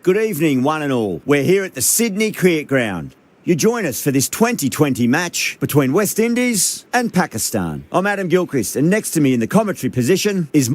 Good evening, one and all. We're here at the Sydney Cricket Ground. You join us for this 2020 match between West Indies and Pakistan. I'm Adam Gilchrist, and next to me in the commentary position is...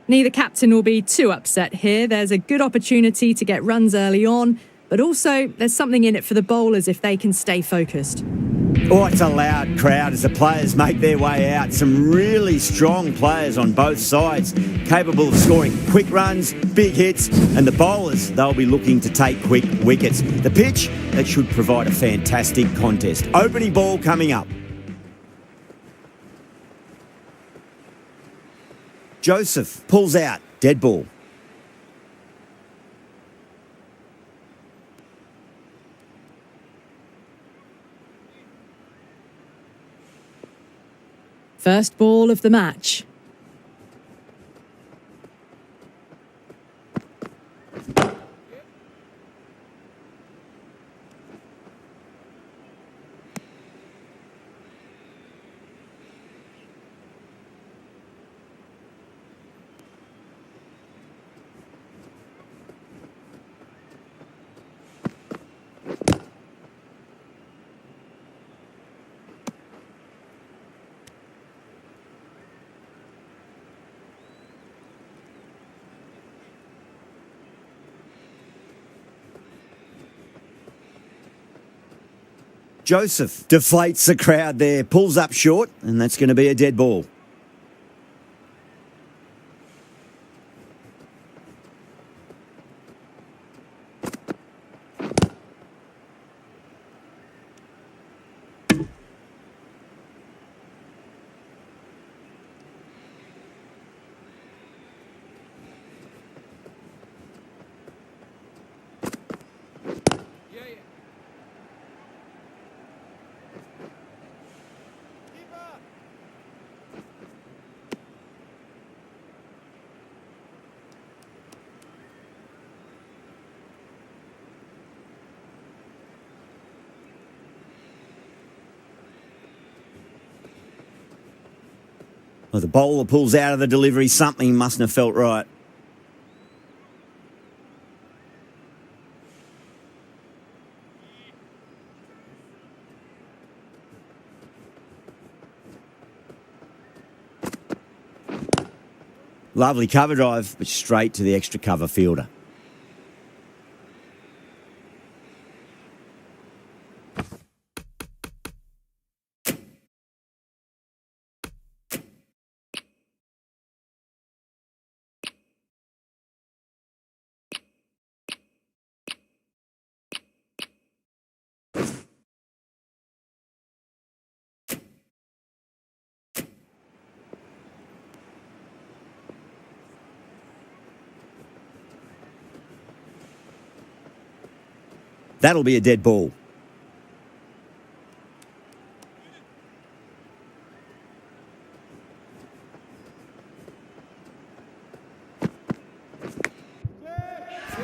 Neither captain will be too upset here. There's a good opportunity to get runs early on, but also there's something in it for the bowlers if they can stay focused. Oh, it's a loud crowd as the players make their way out. Some really strong players on both sides, capable of scoring quick runs, big hits, and the bowlers, they'll be looking to take quick wickets. The pitch, that should provide a fantastic contest. Opening ball coming up. Joseph pulls out, dead ball. First ball of the match. Joseph deflates the crowd there, pulls up short, and that's going to be a dead ball. Well, the bowler pulls out of the delivery. Something mustn't have felt right. Lovely cover drive, but straight to the extra cover fielder. That'll be a dead ball.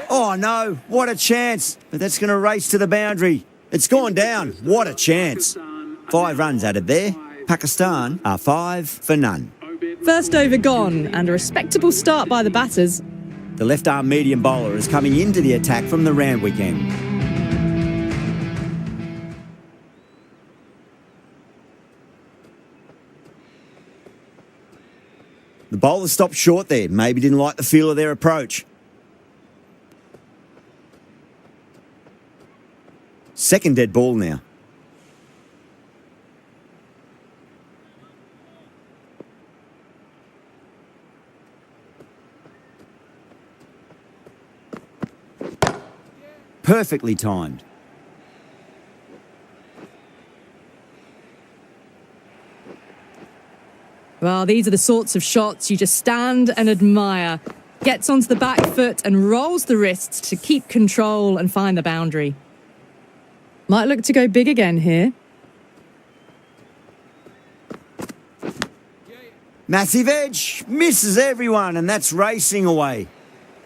Oh no, what a chance. But that's going to race to the boundary. It's gone down. What a chance. 5 runs added there. Pakistan are 5 for none. First over gone, and a respectable start by the batters. The left-arm medium bowler is coming into the attack from the Randwick end. The bowler stopped short there. Maybe didn't like the feel of their approach. Second dead ball now. Perfectly timed. Well, these are the sorts of shots you just stand and admire. Gets onto the back foot and rolls the wrists to keep control and find the boundary. Might look to go big again here. Massive edge, misses everyone, and that's racing away.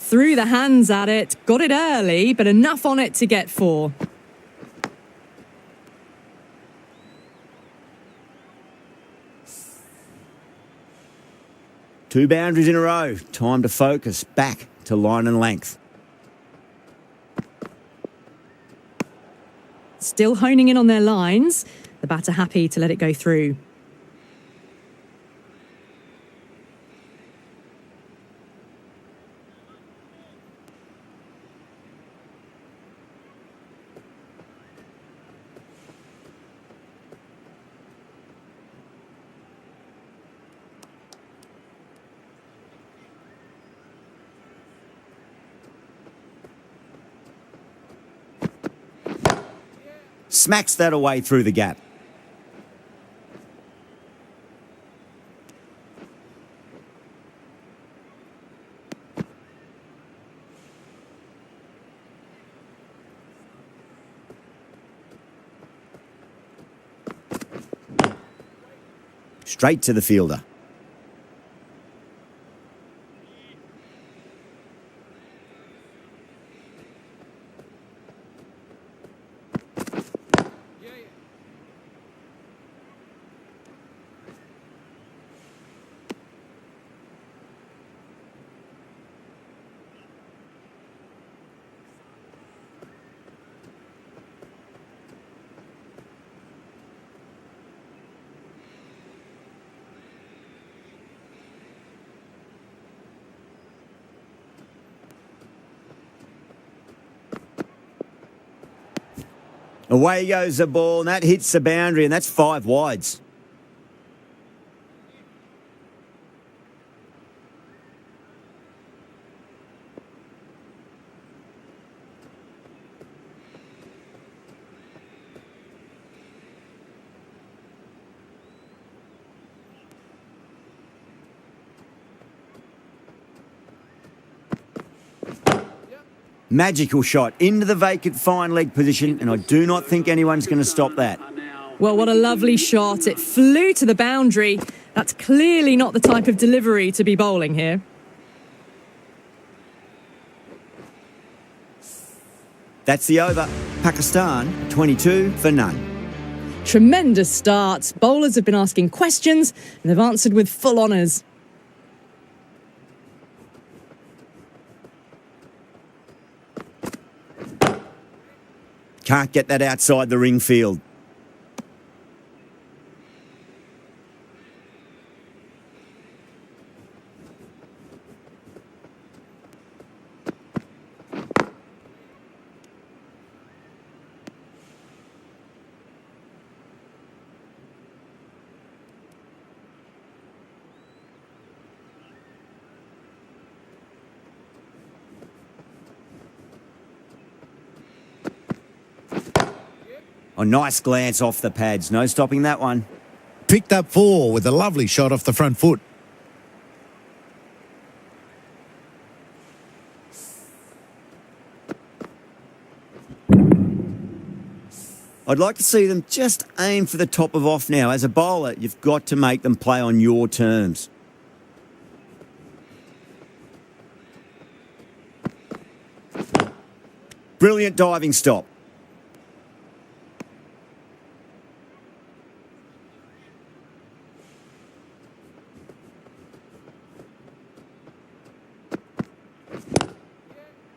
threw the hands at it, got it early, but enough on it to get 4. Two boundaries in a row. Time to focus. Back to line and length. Still honing in on their lines. The batter happy to let it go through. Smacks that away through the gap. Straight to the fielder. Away goes the ball, and that hits the boundary, and that's 5 wides. Magical shot into the vacant fine leg position, and I do not think anyone's going to stop that. Well, what a lovely shot. It flew to the boundary. That's clearly not the type of delivery to be bowling here. That's the over. Pakistan, 22 for none. Tremendous start. Bowlers have been asking questions, and they've answered with full honours. Can't get that outside the ring field. A nice glance off the pads. No stopping that one. Picked up 4 with a lovely shot off the front foot. I'd like to see them just aim for the top of off now. As a bowler, you've got to make them play on your terms. Brilliant diving stop.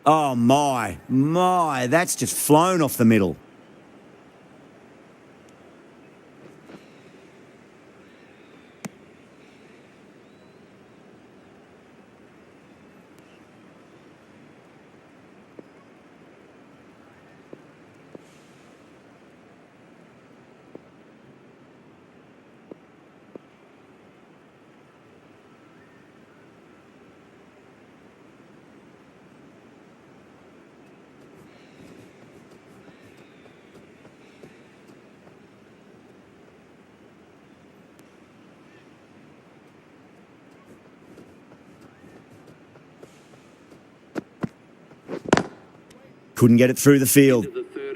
Oh, my, that's just flown off the middle. Couldn't get it through the field.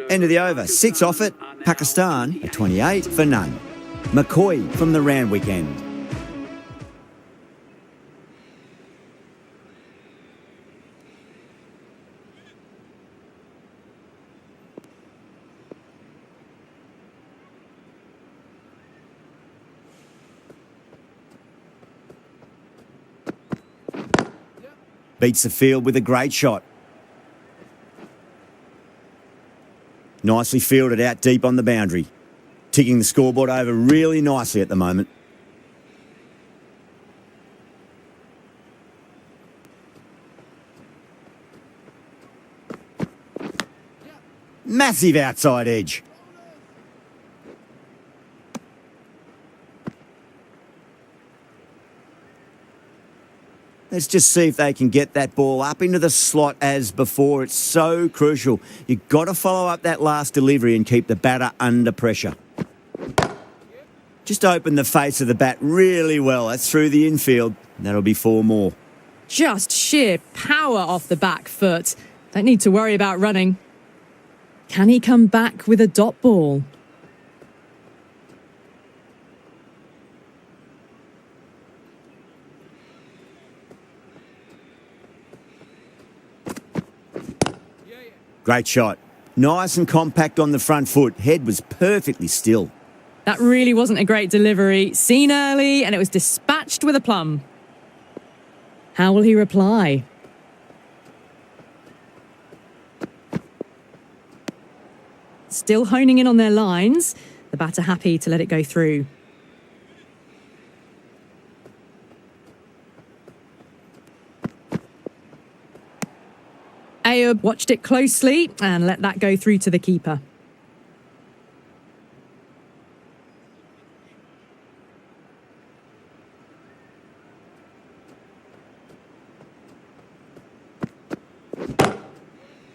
End of the over. 6 off it. Pakistan at 28 for none. McCoy from the Randwick end. Beats the field with a great shot. Nicely fielded out deep on the boundary. Ticking the scoreboard over really nicely at the moment. Massive outside edge. Let's just see if they can get that ball up into the slot as before. It's so crucial. You've got to follow up that last delivery and keep the batter under pressure. Just open the face of the bat really well. That's through the infield. That'll be 4 more. Just sheer power off the back foot. Don't need to worry about running. Can he come back with a dot ball? Great shot. Nice and compact on the front foot. Head was perfectly still. That really wasn't a great delivery. Seen early, and it was dispatched with a plum. How will he reply? Still honing in on their lines. The batter happy to let it go through. Ayub watched it closely and let that go through to the keeper.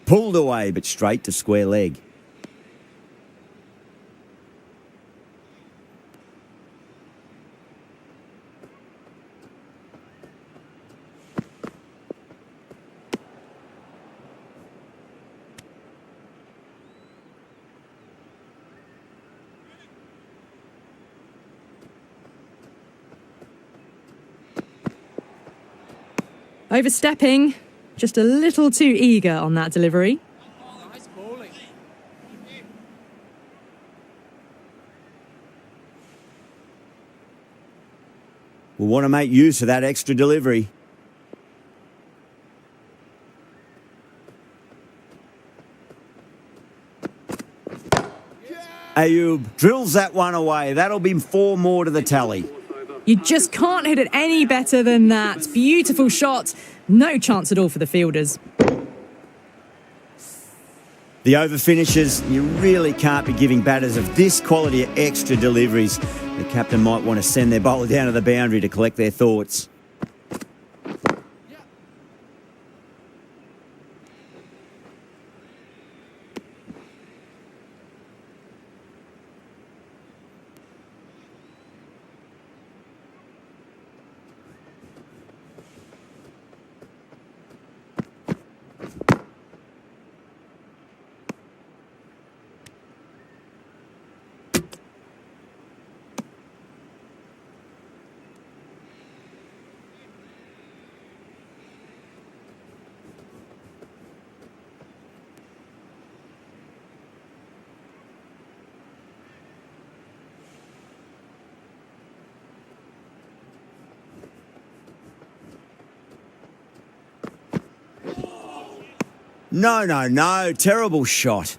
Pulled away, but straight to square leg. Overstepping, just a little too eager on that delivery. We'll want to make use of that extra delivery. Ayub drills that one away. That'll be 4 more to the tally. You just can't hit it any better than that. Beautiful shot. No chance at all for the fielders. The over finishes, you really can't be giving batters of this quality extra deliveries. The captain might want to send their bowler down to the boundary to collect their thoughts. No. Terrible shot.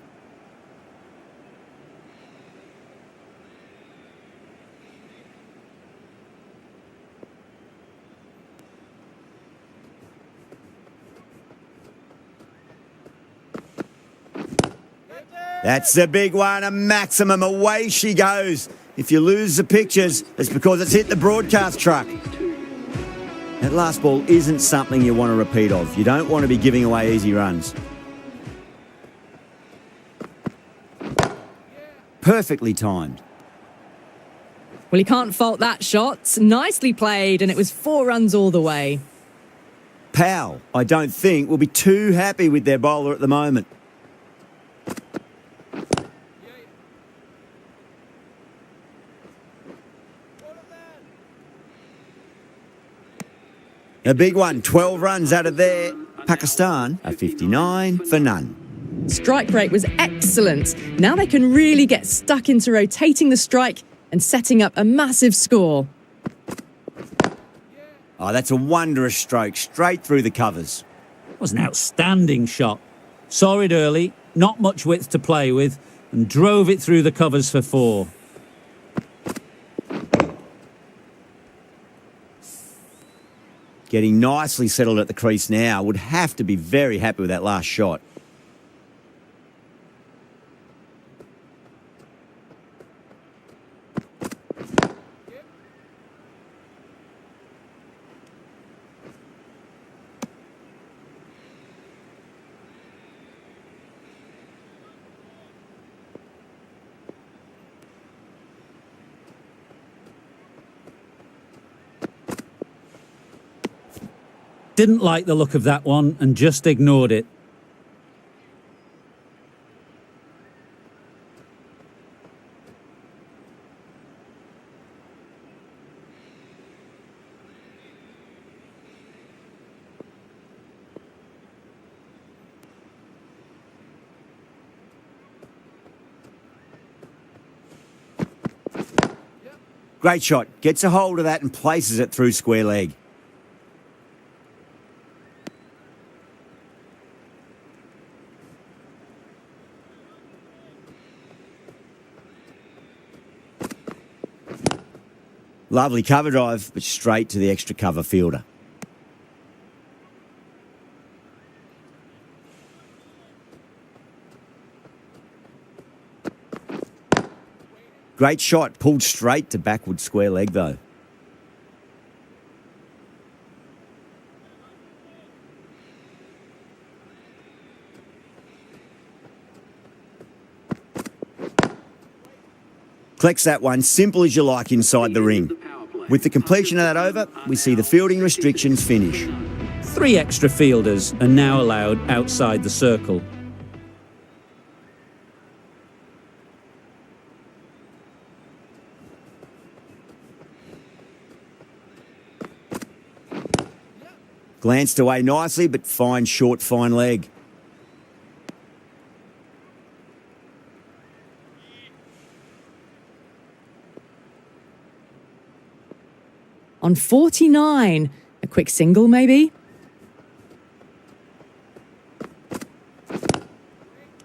That's the big one, a maximum. Away she goes. If you lose the pictures, it's because it's hit the broadcast truck. That last ball isn't something you want to repeat of. You don't want to be giving away easy runs. Perfectly timed. Well, he can't fault that shot. Nicely played, and it was 4 runs all the way. Powell, I don't think, will be too happy with their bowler at the moment. A big one, 12 runs out of there. Pakistan are 59 for none. Strike rate was excellent. Now they can really get stuck into rotating the strike and setting up a massive score. Oh, that's a wondrous stroke, straight through the covers. It was an outstanding shot. Saw it early, not much width to play with, and drove it through the covers for 4. Getting nicely settled at the crease now. Would have to be very happy with that last shot. Didn't like the look of that one and just ignored it. Great shot. Gets a hold of that and places it through square leg. Lovely cover drive, but straight to the extra cover fielder. Great shot, pulled straight to backward square leg though. Collects that one, simple as you like inside the ring. With the completion of that over, we see the fielding restrictions finish. 3 extra fielders are now allowed outside the circle. Glanced away nicely, but fine short, fine leg. On 49, a quick single maybe?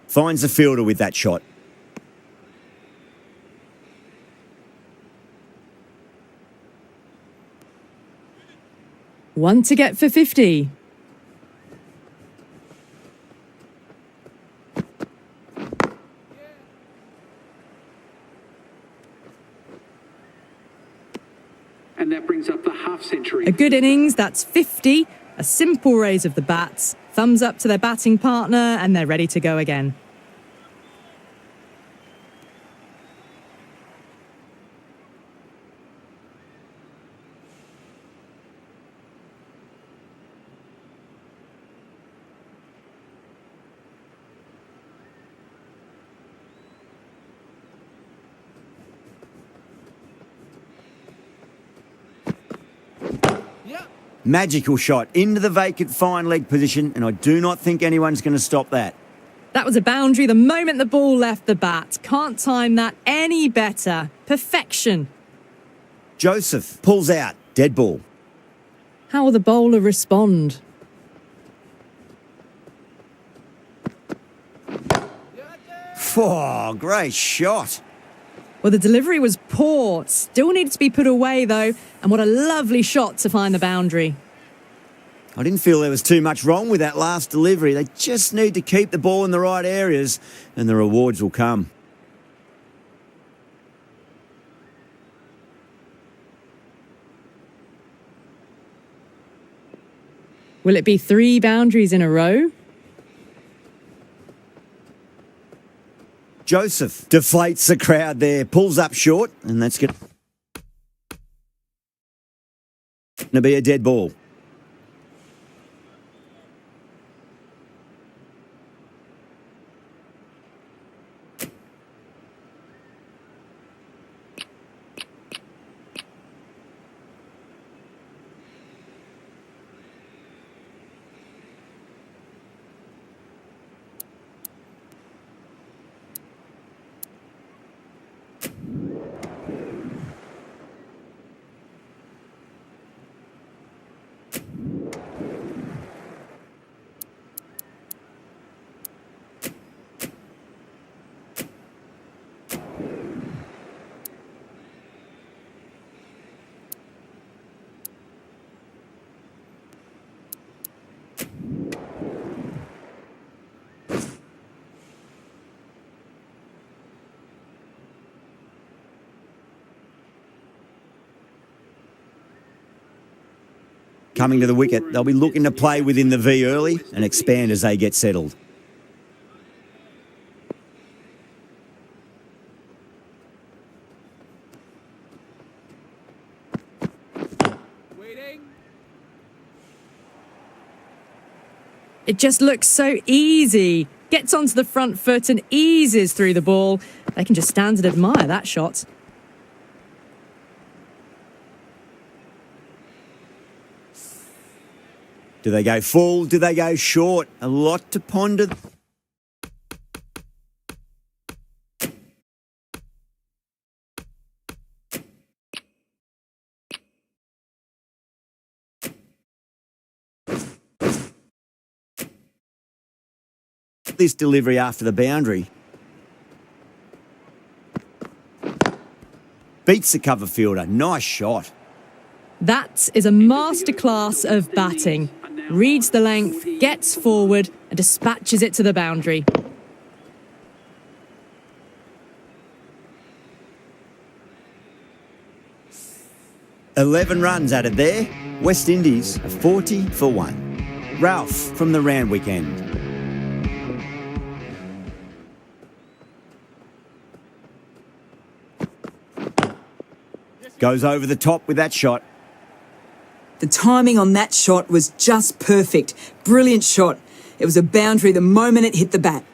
Finds the fielder with that shot. One to get for 50. And that brings up the half century. A good innings, that's 50. A simple raise of the bats. Thumbs up to their batting partner, and they're ready to go again. Magical shot into the vacant fine leg position, and I do not think anyone's going to stop that. That was a boundary the moment the ball left the bat. Can't time that any better. Perfection. Joseph pulls out, dead ball. How will the bowler respond? Oh, great shot. Well, the delivery was poor. Still needed to be put away, though. And what a lovely shot to find the boundary. I didn't feel there was too much wrong with that last delivery. They just need to keep the ball in the right areas, and the rewards will come. Will it be 3 boundaries in a row? Joseph deflates the crowd there, pulls up short, and that's going to be a dead ball. coming to the wicket. They'll be looking to play within the V early and expand as they get settled. It just looks so easy. Gets onto the front foot and eases through the ball. They can just stand and admire that shot. Do they go full? Do they go short? A lot to ponder. This delivery after the boundary. Beats the cover fielder. Nice shot. That is a masterclass of batting. Reads the length, gets forward and dispatches it to the boundary. "11 runs added there. West Indies are 40 for 1. Ralph from the Randwick end. Goes over the top with that shot. The timing on that shot was just perfect. Brilliant shot. It was a boundary the moment it hit the bat.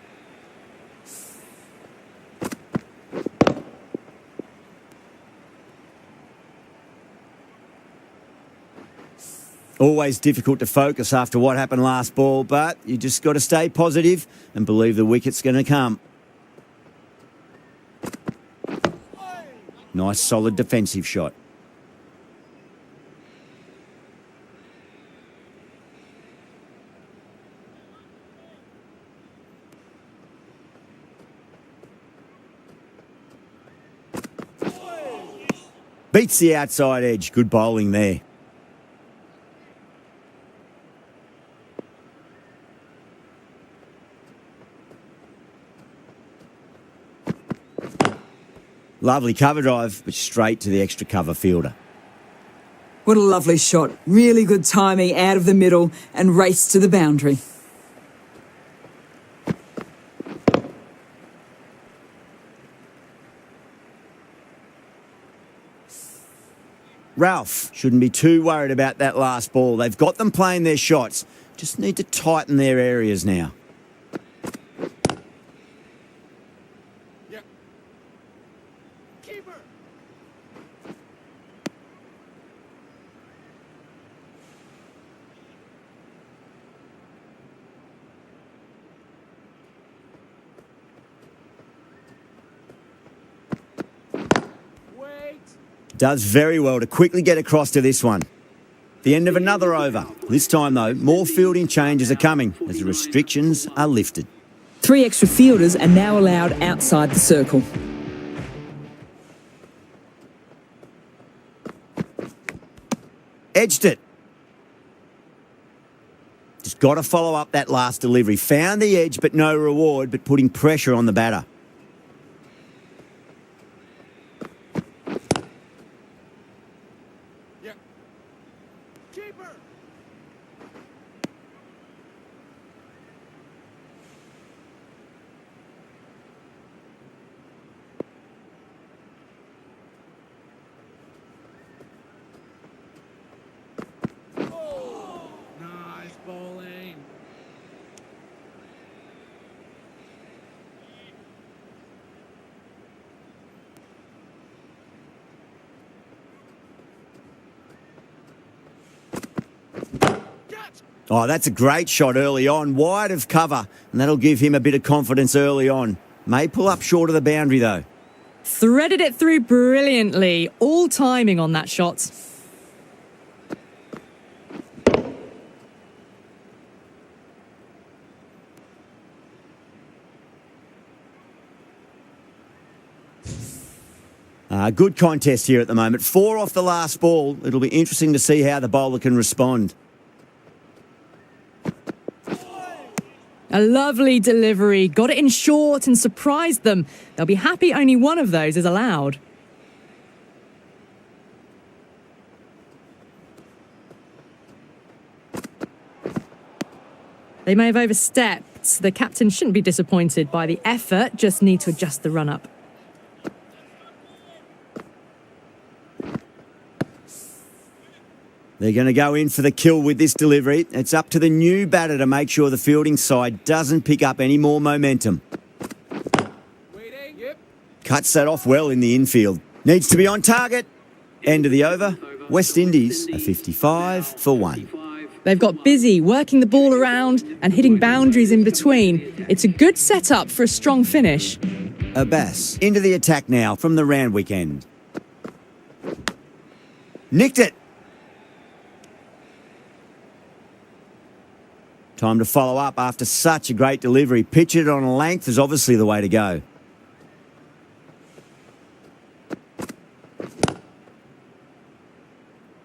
Always difficult to focus after what happened last ball, but you just got to stay positive and believe the wicket's going to come. Nice solid defensive shot. Beats the outside edge. Good bowling there. Lovely cover drive, but straight to the extra cover fielder. What a lovely shot. Really good timing out of the middle and race to the boundary. Ralph shouldn't be too worried about that last ball. They've got them playing their shots. Just need to tighten their areas now. Does very well to quickly get across to this one. The end of another over. This time, though, more fielding changes are coming as the restrictions are lifted. 3 extra fielders are now allowed outside the circle. Edged it. Just got to follow up that last delivery. Found the edge, but no reward, but putting pressure on the batter. Oh, that's a great shot early on, wide of cover, and that'll give him a bit of confidence early on. May pull up short of the boundary, though. Threaded it through brilliantly. All timing on that shot. Good contest here at the moment. 4 off the last ball. It'll be interesting to see how the bowler can respond. A lovely delivery. Got it in short and surprised them. They'll be happy only one of those is allowed. They may have overstepped. The captain shouldn't be disappointed by the effort, just need to adjust the run-up. They're going to go in for the kill with this delivery. It's up to the new batter to make sure the fielding side doesn't pick up any more momentum. Cuts that off well in the infield. Needs to be on target. End of the over. West Indies are 55 for 1. They've got busy working the ball around and hitting boundaries in between. It's a good setup for a strong finish. Abbas into the attack now from the Randwick end. Nicked it. Time to follow up after such a great delivery. Pitch it on a length is obviously the way to go.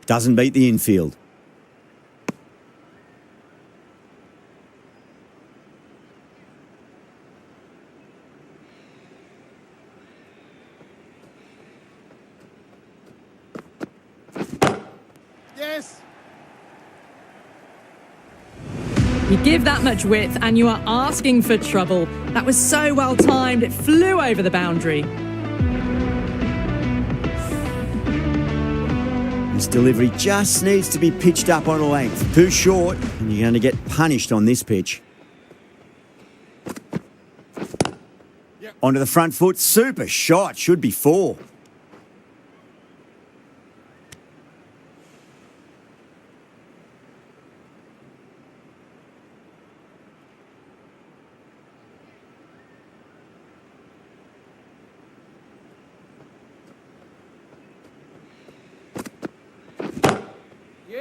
Doesn't beat the infield. Yes. You give that much width and you are asking for trouble. That was so well timed, it flew over the boundary. This delivery just needs to be pitched up on a length. Too short, and you're going to get punished on this pitch. Onto the front foot. Super shot. Should be 4.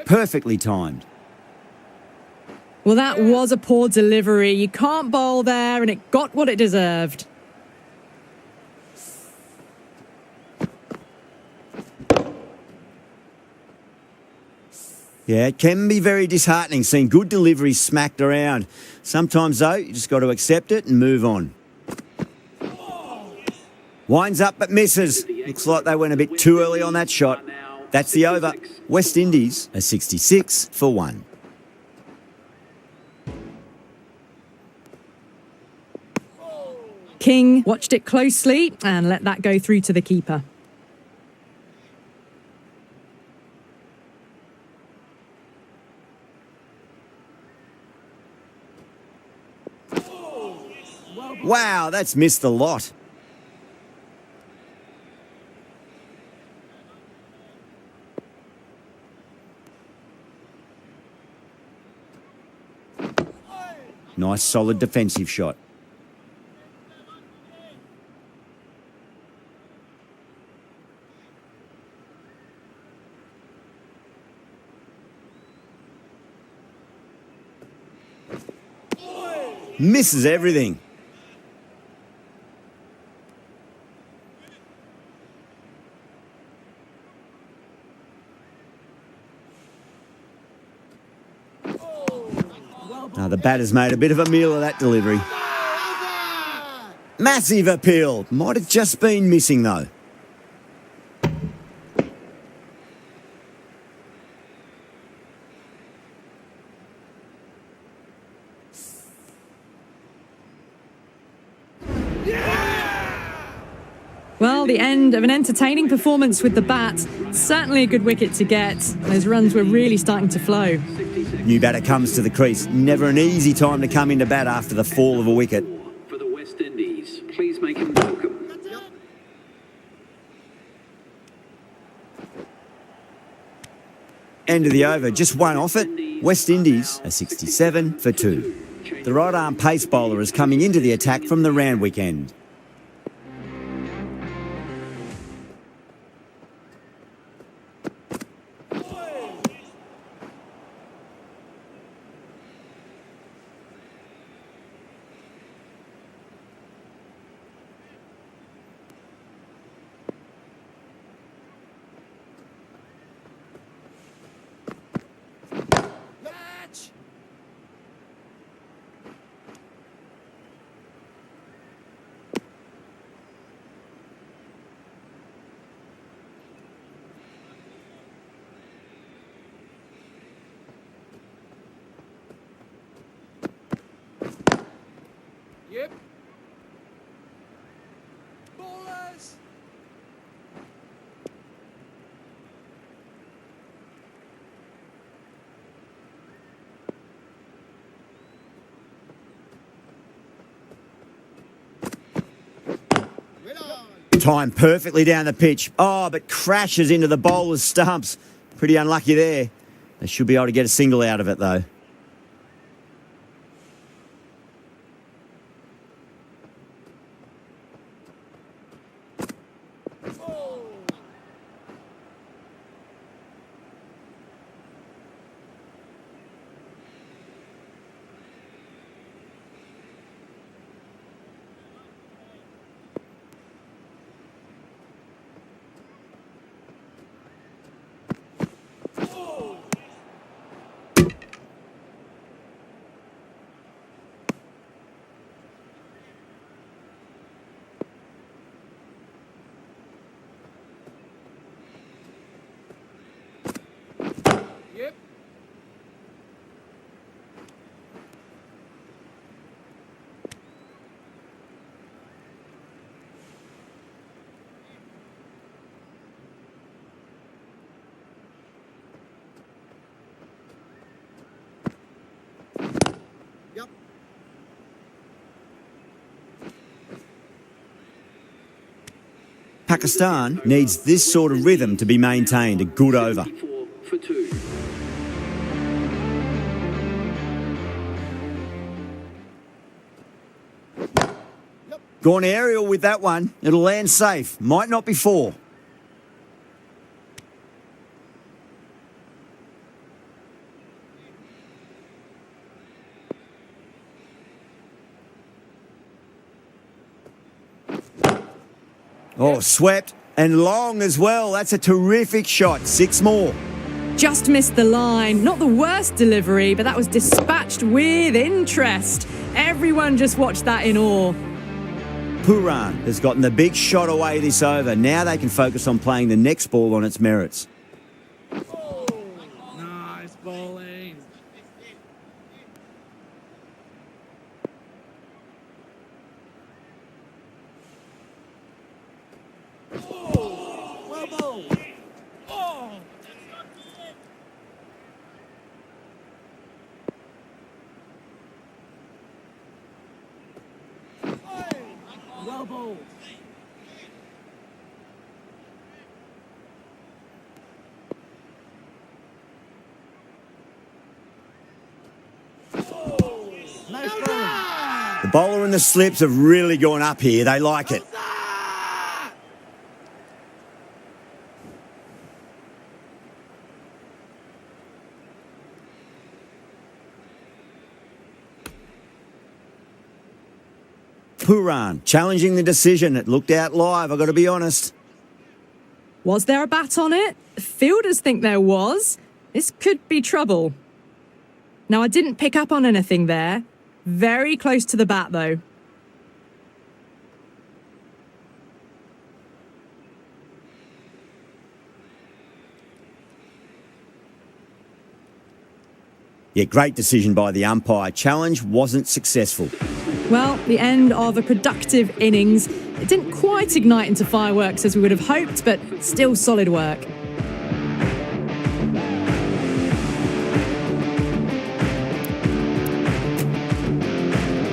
Perfectly timed. Well, that was a poor delivery. You can't bowl there, and it got what it deserved. Yeah, it can be very disheartening seeing good deliveries smacked around. Sometimes, though, you just got to accept it and move on. Winds up but misses. Looks like they went a bit too early on that shot. That's the over. West Indies are 66 for 1. King watched it closely and let that go through to the keeper. Wow, that's missed a lot. Nice solid defensive shot. Misses everything. Now the batter's made a bit of a meal of that delivery. Massive appeal. Might have just been missing though. Well, the end of an entertaining performance with the bat. Certainly a good wicket to get. Those runs were really starting to flow. New batter comes to the crease. Never an easy time to come into bat after the fall of a wicket. For the West Indies, please make him welcome. End of the over, just one off it. West Indies are 67 for 2. The right arm pace bowler is coming into the attack from the Randwick end. Timed perfectly down the pitch. Oh, but crashes into the bowler's stumps. Pretty unlucky there. They should be able to get a single out of it, though. Pakistan needs this sort of rhythm to be maintained. A good over. 54 for 2. Gone aerial with that one. It'll land safe. Might not be 4. Oh, swept and long as well. That's a terrific shot. 6 more. Just missed the line. Not the worst delivery, but that was dispatched with interest. Everyone just watched that in awe. Puran has gotten the big shot away this over. Now they can focus on playing the next ball on its merits. Nice bowling. Well bowled. Oh. Well bowled. Nice bowling. The bowler and the slips have really gone up here. They like it. Puran challenging the decision. It looked out live, I've got to be honest. Was there a bat on it? Fielders think there was. This could be trouble. Now, I didn't pick up on anything there. Very close to the bat, though. Yeah, great decision by the umpire. Challenge wasn't successful. Well, the end of a productive innings. It didn't quite ignite into fireworks as we would have hoped, but still solid work.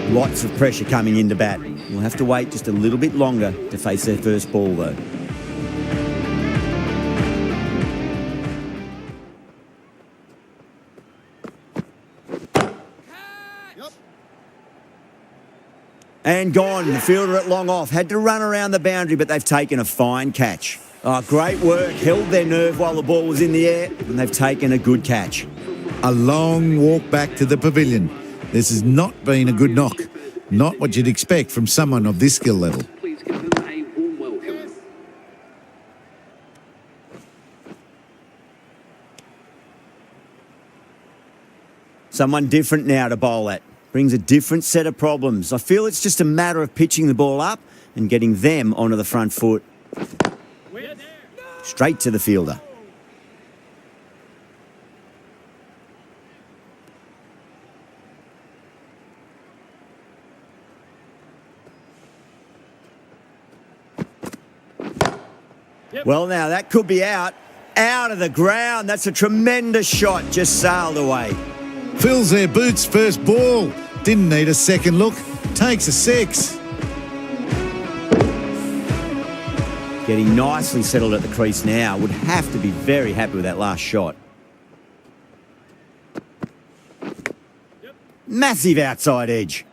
Lots of pressure coming into bat. We'll have to wait just a little bit longer to face their first ball, though. And gone. The fielder at long off. Had to run around the boundary, but they've taken a fine catch. Oh, great work. Held their nerve while the ball was in the air, and they've taken a good catch. A long walk back to the pavilion. This has not been a good knock. Not what you'd expect from someone of this skill level. Please give them a warm welcome. Someone different now to bowl at. Brings a different set of problems. I feel it's just a matter of pitching the ball up and getting them onto the front foot. Straight to the fielder. Well, now that could be out of the ground. That's a tremendous shot, just sailed away. Fills their boots first ball. Didn't need a second look. Takes a 6. Getting nicely settled at the crease now. Would have to be very happy with that last shot. Massive outside edge.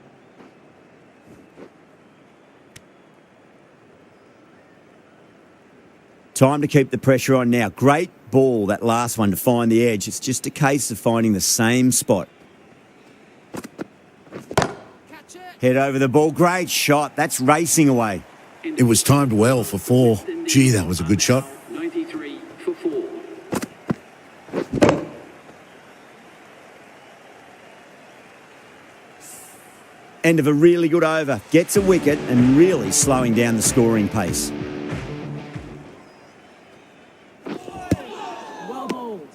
Time to keep the pressure on now. Great ball, that last one, to find the edge. It's just a case of finding the same spot. Head over the ball. Great shot. That's racing away. It was timed well for 4. Gee, that was a good shot. 93 for 4. End of a really good over. Gets a wicket and really slowing down the scoring pace. Well bowled.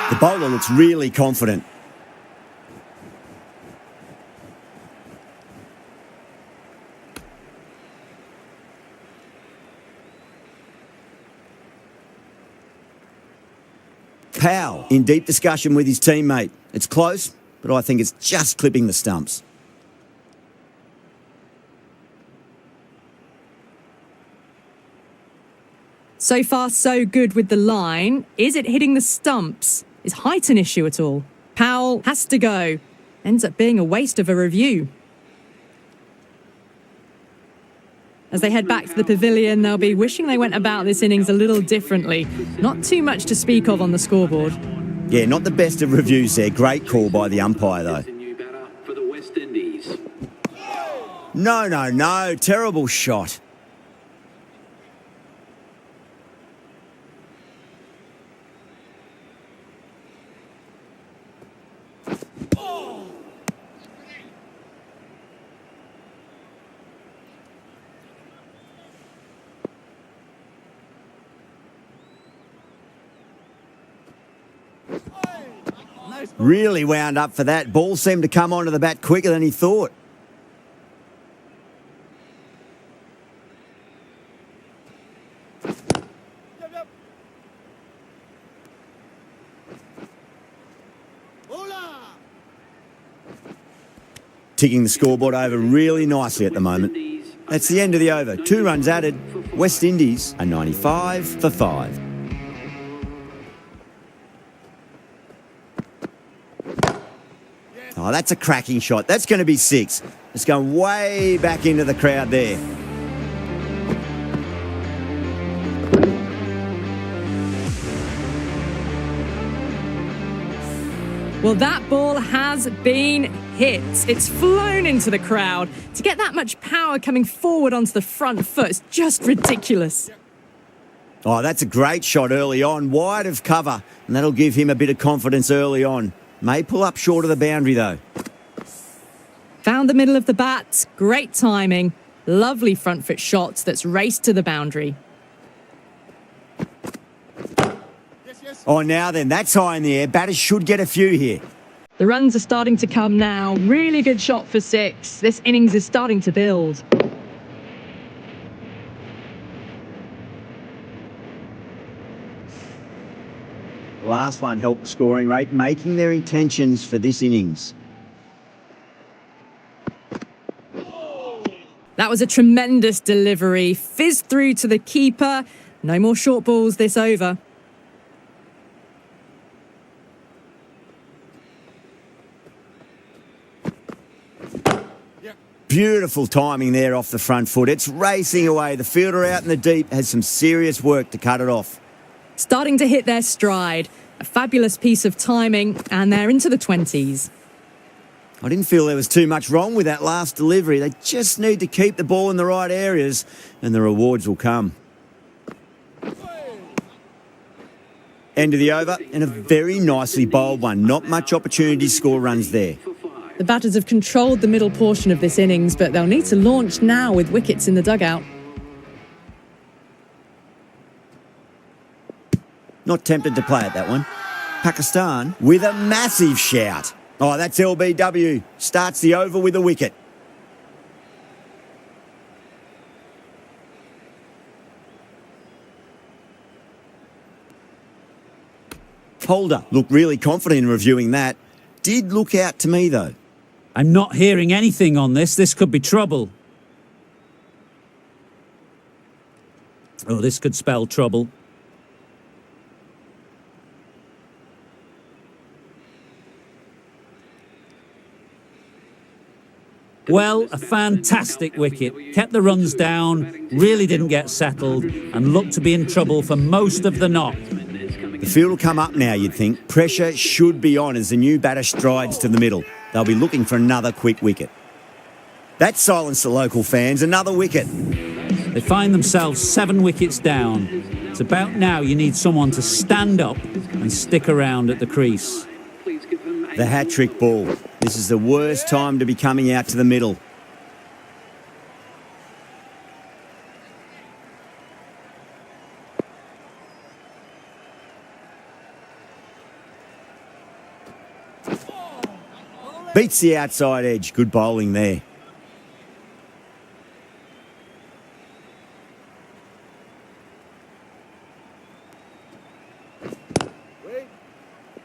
The bowler looks really confident. Powell in deep discussion with his teammate. It's close, but I think it's just clipping the stumps. So far, so good with the line. Is it hitting the stumps? Is height an issue at all? Powell has to go. Ends up being a waste of a review. As they head back to the pavilion, they'll be wishing they went about this innings a little differently. Not too much to speak of on the scoreboard. Yeah, not the best of reviews there. Great call by the umpire, though. The new batter for the West Indies. No. Terrible shot. Really wound up for that. Ball seemed to come onto the bat quicker than he thought. Ticking the scoreboard over really nicely at the moment. That's the end of the over. 2 runs added. West Indies are 95 for 5. Oh, that's a cracking shot. That's going to be 6. It's going way back into the crowd there. Well, that ball has been hit. It's flown into the crowd. To get that much power coming forward onto the front foot is just ridiculous. Oh, that's a great shot early on, wide of cover, and that'll give him a bit of confidence early on. May pull up short of the boundary, though. Found the middle of the bat. Great timing. Lovely front foot shot that's raced to the boundary. Oh, now then, that's high in the air. Batters should get a few here. The runs are starting to come now. Really good shot for 6. This innings is starting to build. Last one helped the scoring rate, making their intentions for this innings. That was a tremendous delivery. Fizzed through to the keeper. No more short balls this over. Beautiful timing there off the front foot. It's racing away. The fielder out in the deep has some serious work to cut it off. Starting to hit their stride. A fabulous piece of timing, and they're into the 20s. I didn't feel there was too much wrong with that last delivery. They just need to keep the ball in the right areas, and the rewards will come. End of the over, and a very nicely bowled one. Not much opportunity to score runs there. The batters have controlled the middle portion of this innings, but they'll need to launch now with wickets in the dugout. Not tempted to play at that one. Pakistan with a massive shout. Oh, that's LBW. Starts the over with a wicket. Holder looked really confident in reviewing that. Did look out to me, though. I'm not hearing anything on this. This could be trouble. Oh, this could spell trouble. Well, a fantastic wicket. Kept the runs down, really didn't get settled, and looked to be in trouble for most of the knock. The field will come up now, you'd think. Pressure should be on as the new batter strides to the middle. They'll be looking for another quick wicket. That silenced the local fans. Another wicket. They find themselves 7 wickets down. It's about now you need someone to stand up and stick around at the crease. The hat-trick ball. This is the worst time to be coming out to the middle. Beats the outside edge. Good bowling there.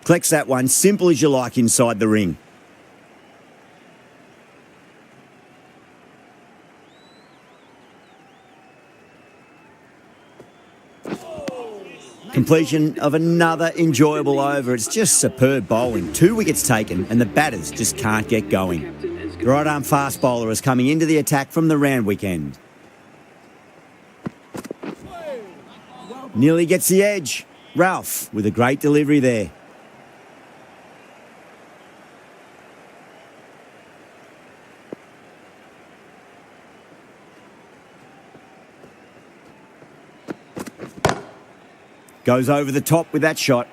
Collects that one, simple as you like inside the ring. Completion of another enjoyable over. It's just superb bowling. 2 wickets taken and the batters just can't get going. The right arm fast bowler is coming into the attack from the Randwick end. Nearly gets the edge. Ralph with a great delivery there. Goes over the top with that shot.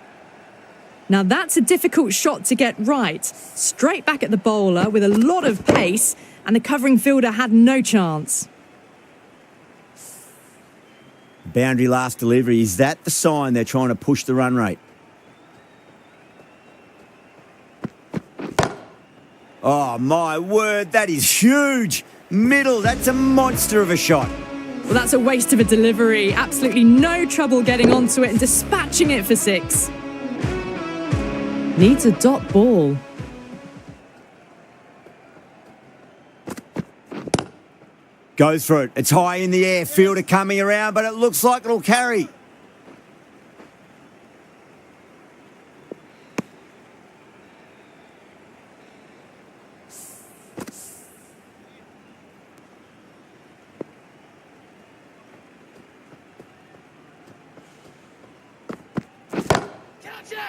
Now that's a difficult shot to get right. Straight back at the bowler with a lot of pace, and the covering fielder had no chance. Boundary last delivery. Is that the sign they're trying to push the run rate? Oh, my word, that is huge. Middle, that's a monster of a shot. Well, that's a waste of a delivery. Absolutely no trouble getting onto it and dispatching it for 6. Needs a dot ball. Goes for it. It's high in the air. Fielder coming around, but it looks like it'll carry.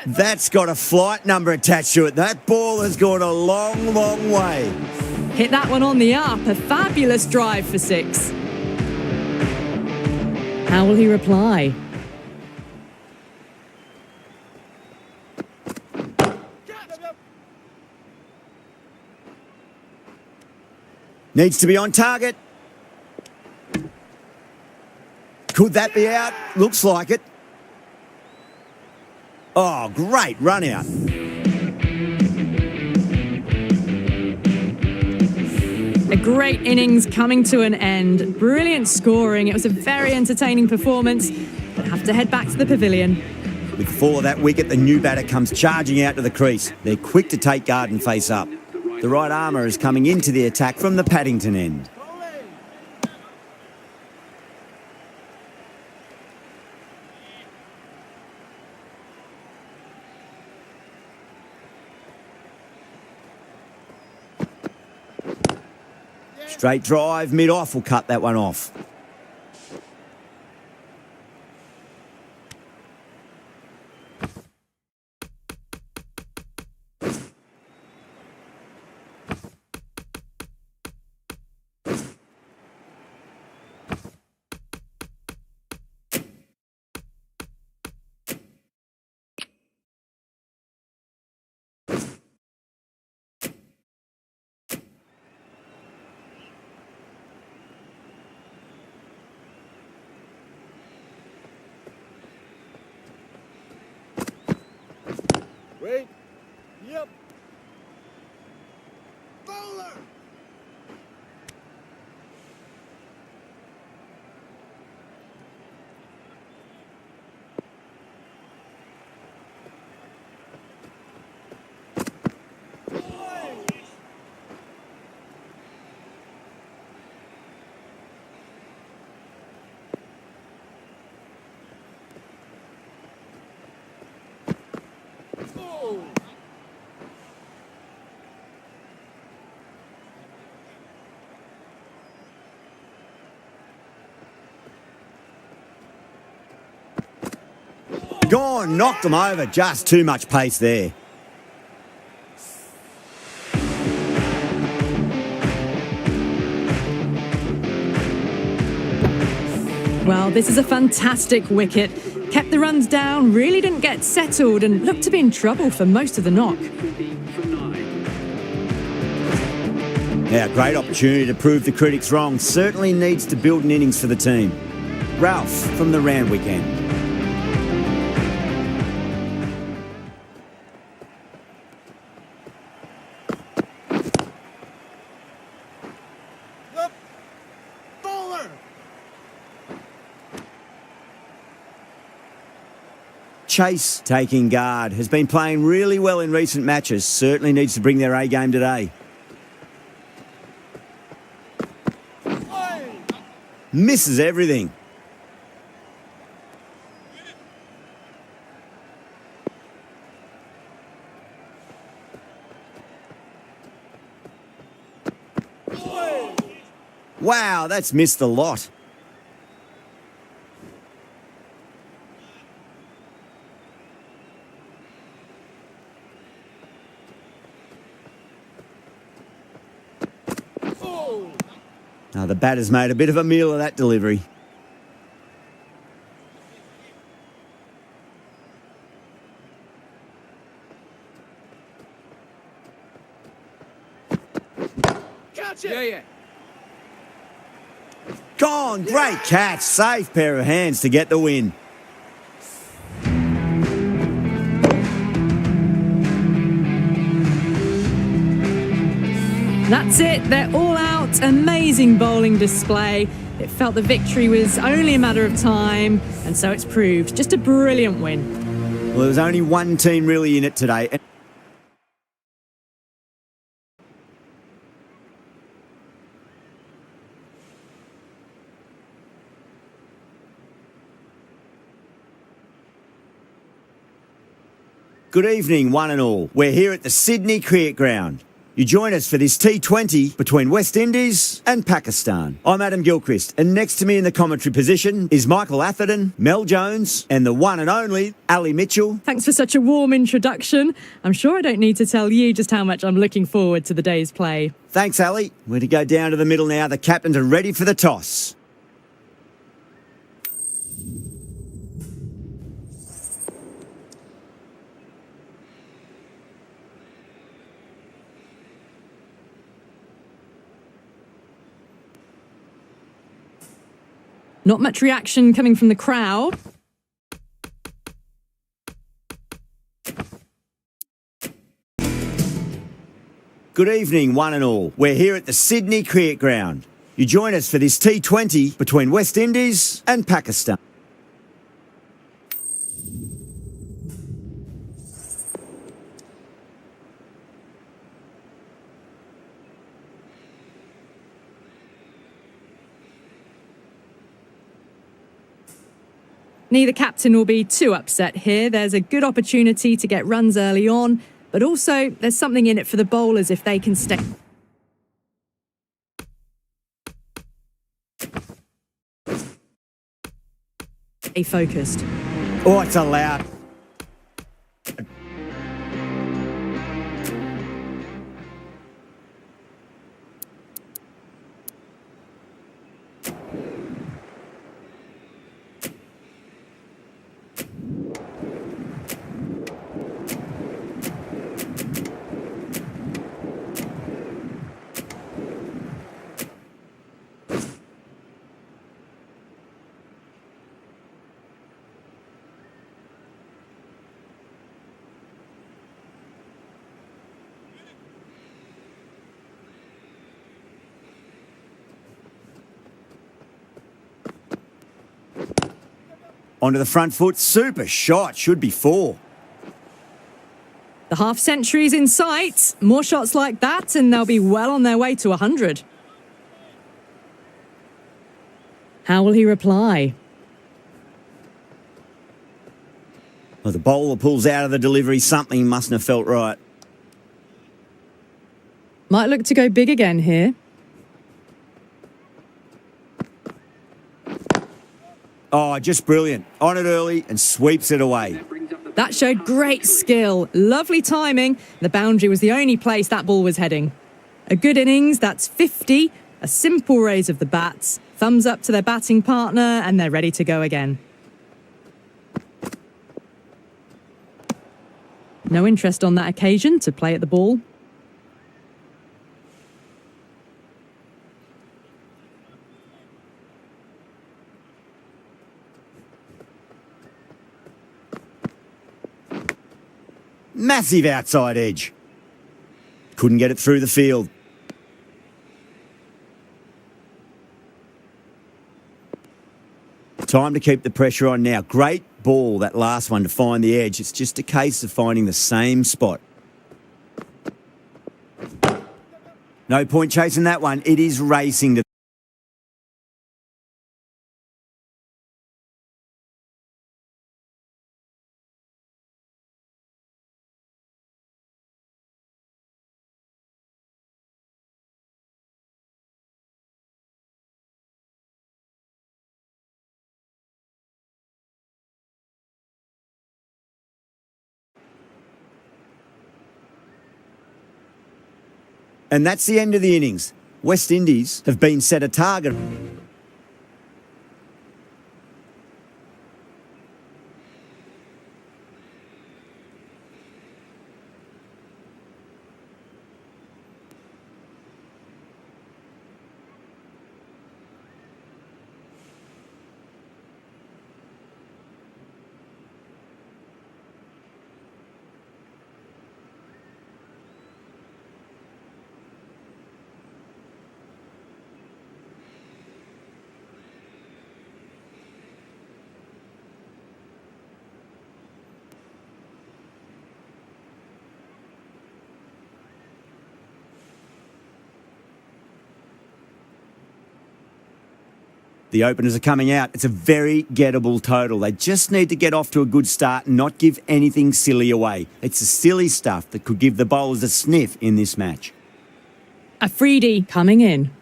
That's got a flight number attached to it. That ball has gone a long, long way. Hit that one on the up. A fabulous drive for 6. How will he reply? Needs to be on target. Could that be out? Looks like it. Oh, great run out. A great innings coming to an end. Brilliant scoring. It was a very entertaining performance. But have to head back to the pavilion. With the fall of that wicket, the new batter comes charging out to the crease. They're quick to take guard and face up. The right armour is coming into the attack from the Paddington end. Straight drive, mid-off will cut that one off. Wait. Yep. Bowler! Gone, knocked them over. Just too much pace there. Well, this is a fantastic wicket. Kept the runs down, really didn't get settled, and looked to be in trouble for most of the knock. 50 for 9. Now, great opportunity to prove the critics wrong. Certainly needs to build an innings for the team. Ralph from the Randwick end. Chase taking guard. Has been playing really well in recent matches. Certainly needs to bring their A game today. Misses everything. Wow, that's missed a lot. Now the batter's made a bit of a meal of that delivery. Yeah. Gone, great catch. Safe pair of hands to get the win. That's it, they're all out. Amazing bowling display. It felt the victory was only a matter of time, and so it's proved. Just a brilliant win. Well, there was only one team really in it today. Good evening, one and all. We're here at the Sydney Cricket Ground. You join us for this T20 between West Indies and Pakistan. I'm Adam Gilchrist, and next to me in the commentary position is Michael Atherton, Mel Jones, and the one and only Ali Mitchell. Thanks for such a warm introduction. I'm sure I don't need to tell you just how much I'm looking forward to the day's play. Thanks, Ali. We're to go down to the middle now. The captains are ready for the toss. Not much reaction coming from the crowd. Good evening, one and all. We're here at the Sydney Cricket Ground. You join us for this T20 between West Indies and Pakistan. Neither captain will be too upset here. There's a good opportunity to get runs early on, but also there's something in it for the bowlers if they can stay focused. Oh, it's allowed. Onto the front foot, super shot, should be 4. The half century's in sight. More shots like that, and they'll be well on their way to 100. How will he reply? Well, the bowler pulls out of the delivery, something mustn't have felt right. Might look to go big again here. Oh, just brilliant. On it early and sweeps it away. That showed great skill. Lovely timing. The boundary was the only place that ball was heading. A good innings, that's 50. A simple raise of the bats. Thumbs up to their batting partner, and they're ready to go again. No interest on that occasion to play at the ball. Massive outside edge. Couldn't get it through the field. Time to keep the pressure on now. Great ball, that last one, to find the edge. It's just a case of finding the same spot. No point chasing that one. It is racing to... And that's the end of the innings. West Indies have been set a target. The openers are coming out. It's a very gettable total. They just need to get off to a good start and not give anything silly away. It's the silly stuff that could give the bowlers a sniff in this match. Afridi coming in.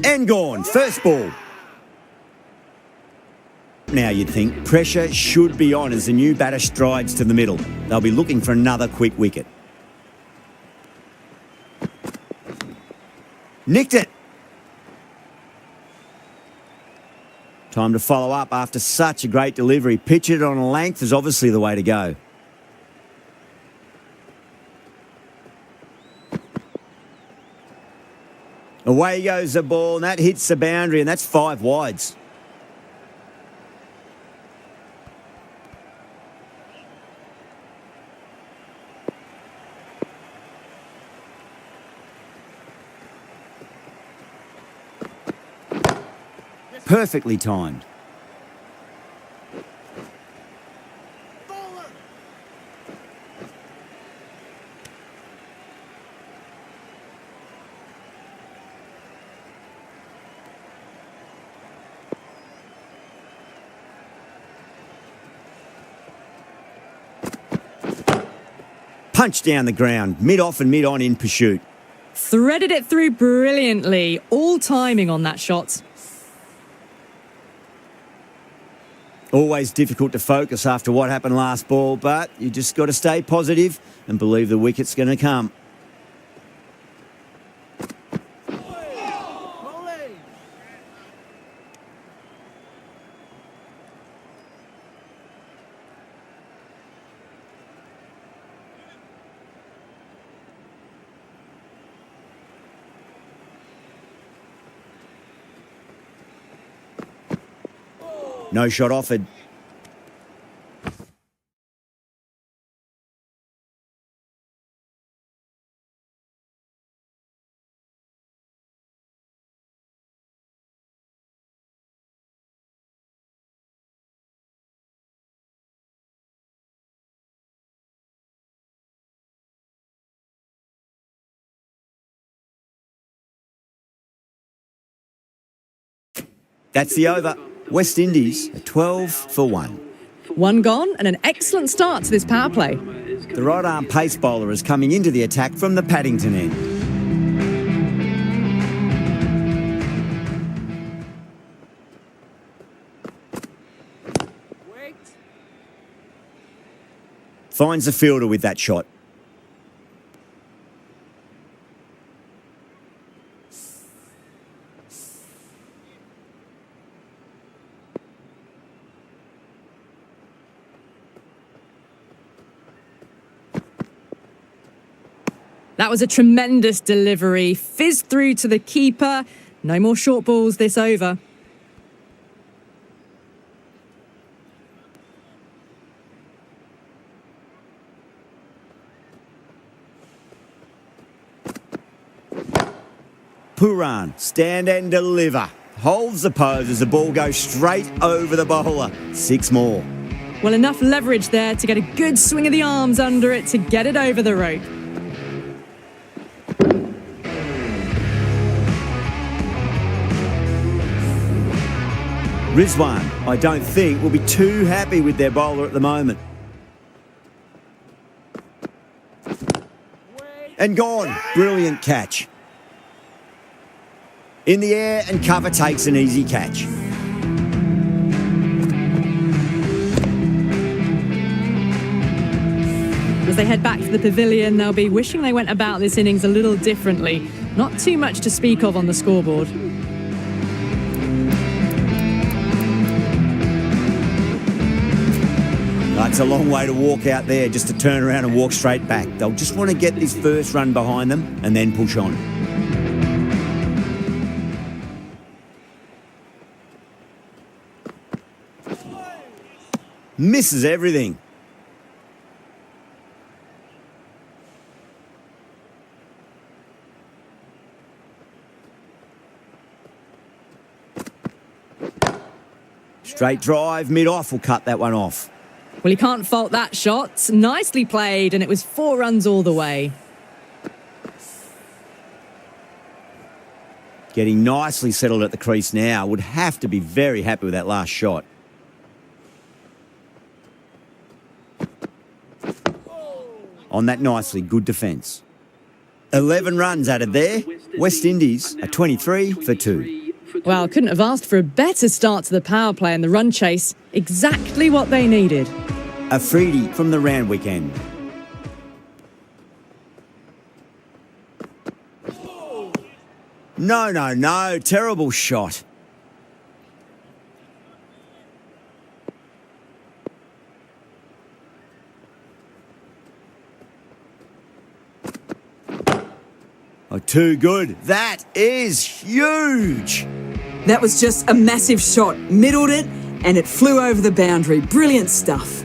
And gone. First ball. Now you'd think pressure should be on as the new batter strides to the middle. They'll be looking for another quick wicket. Nicked it. Time to follow up after such a great delivery. Pitch it on a length is obviously the way to go. Away goes the ball, and that hits the boundary, and that's 5 wides. Perfectly timed. Punch down the ground, mid-off and mid-on in pursuit. Threaded it through brilliantly. All timing on that shot. Always difficult to focus after what happened last ball, but you just got to stay positive and believe the wicket's going to come. No shot offered. That's the over. West Indies are 12 for 1. One gone and an excellent start to this power play. The right-arm pace bowler is coming into the attack from the Paddington end. Wait. Finds the fielder with that shot. That was a tremendous delivery. Fizzed through to the keeper. No more short balls this over. Pooran, stand and deliver. Holds the pose as the ball goes straight over the bowler. 6 more. Well, enough leverage there to get a good swing of the arms under it to get it over the rope. Rizwan, I don't think, will be too happy with their bowler at the moment. And gone. Brilliant catch. In the air and cover takes an easy catch. As they head back to the pavilion, they'll be wishing they went about this innings a little differently. Not too much to speak of on the scoreboard. It's a long way to walk out there just to turn around and walk straight back. They'll just want to get this first run behind them and then push on. Misses everything. Straight drive, mid-off will cut that one off. Well, he can't fault that shot. Nicely played, and it was 4 runs all the way. Getting nicely settled at the crease now. Would have to be very happy with that last shot. On that nicely, good defence. 11 runs added there. West Indies are 23 for 2. Well, couldn't have asked for a better start to the power play and the run chase. Exactly what they needed. Afridi from the Randwick end. No. Terrible shot. Oh, too good. That is huge. That was just a massive shot. Middled it, and it flew over the boundary. Brilliant stuff.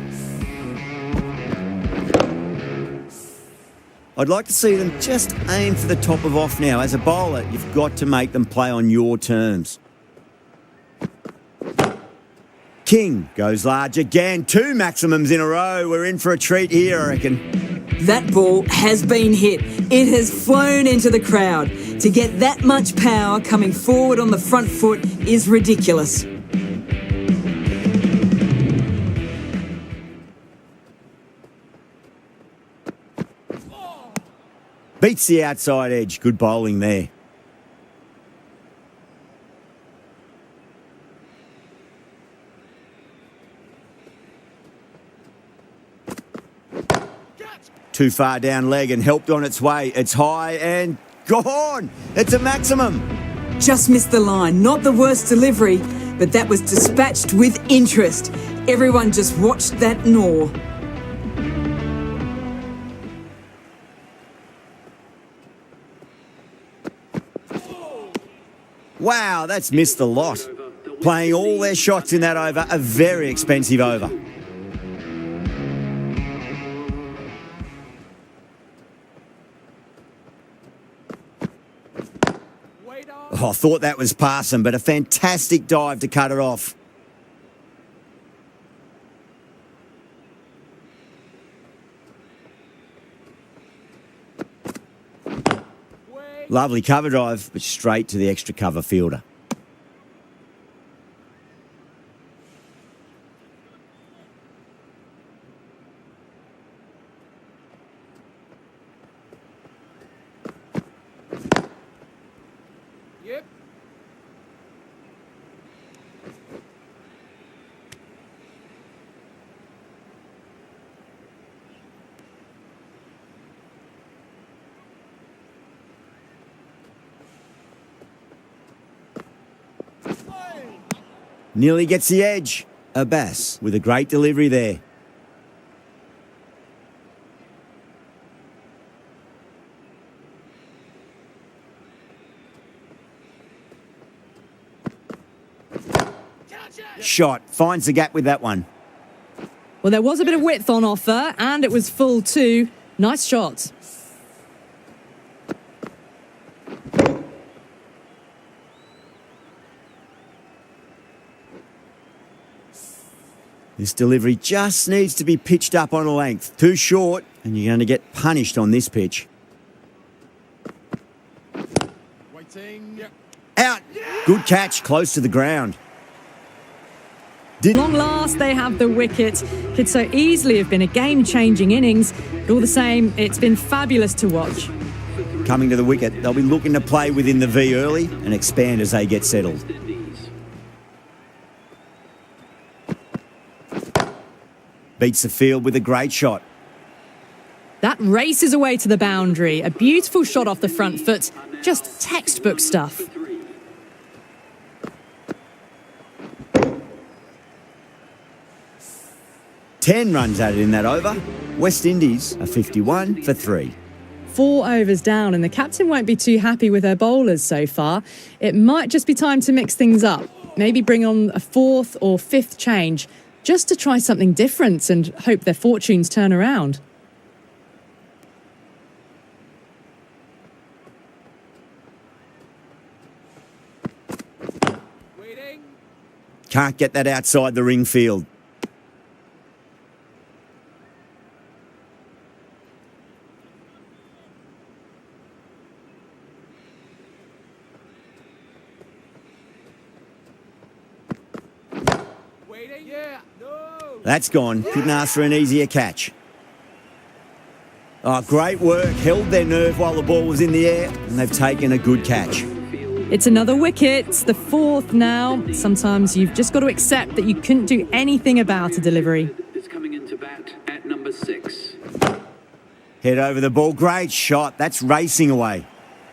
I'd like to see them just aim for the top of off now. As a bowler, you've got to make them play on your terms. King goes large again. 2 maximums in a row. We're in for a treat here, I reckon. That ball has been hit. It has flown into the crowd. To get that much power coming forward on the front foot is ridiculous. Beats the outside edge. Good bowling there. Too far down leg and helped on its way. It's high and gone. It's a maximum. Just missed the line. Not the worst delivery, but that was dispatched with interest. Everyone just watched that gnaw. Wow, that's missed a lot. Playing all their shots in that over, a very expensive over. Oh, I thought that was passing, but a fantastic dive to cut it off. Lovely cover drive, but straight to the extra cover fielder. Nearly gets the edge. Abbas with a great delivery there. Shot. Finds the gap with that one. Well, there was a bit of width on offer, and it was full too. Nice shot. This delivery just needs to be pitched up on a length. Too short, and you're going to get punished on this pitch. Out. Good catch, close to the ground. Long last, they have the wicket. Could so easily have been a game-changing innings, but all the same, it's been fabulous to watch. Coming to the wicket, they'll be looking to play within the V early and expand as they get settled. Beats the field with a great shot. That races away to the boundary. A beautiful shot off the front foot. Just textbook stuff. Ten runs added in that over. West Indies are 51 for 3. 4 overs down, and the captain won't be too happy with her bowlers so far. It might just be time to mix things up. Maybe bring on a 4th or 5th change, just to try something different and hope their fortunes turn around. Can't get that outside the ring field. That's gone. Couldn't ask for an easier catch. Oh, great work. Held their nerve while the ball was in the air, and they've taken a good catch. It's another wicket, the 4th now. Sometimes you've just got to accept that you couldn't do anything about a delivery. Is coming into bat at number 6. Head over the ball. Great shot. That's racing away.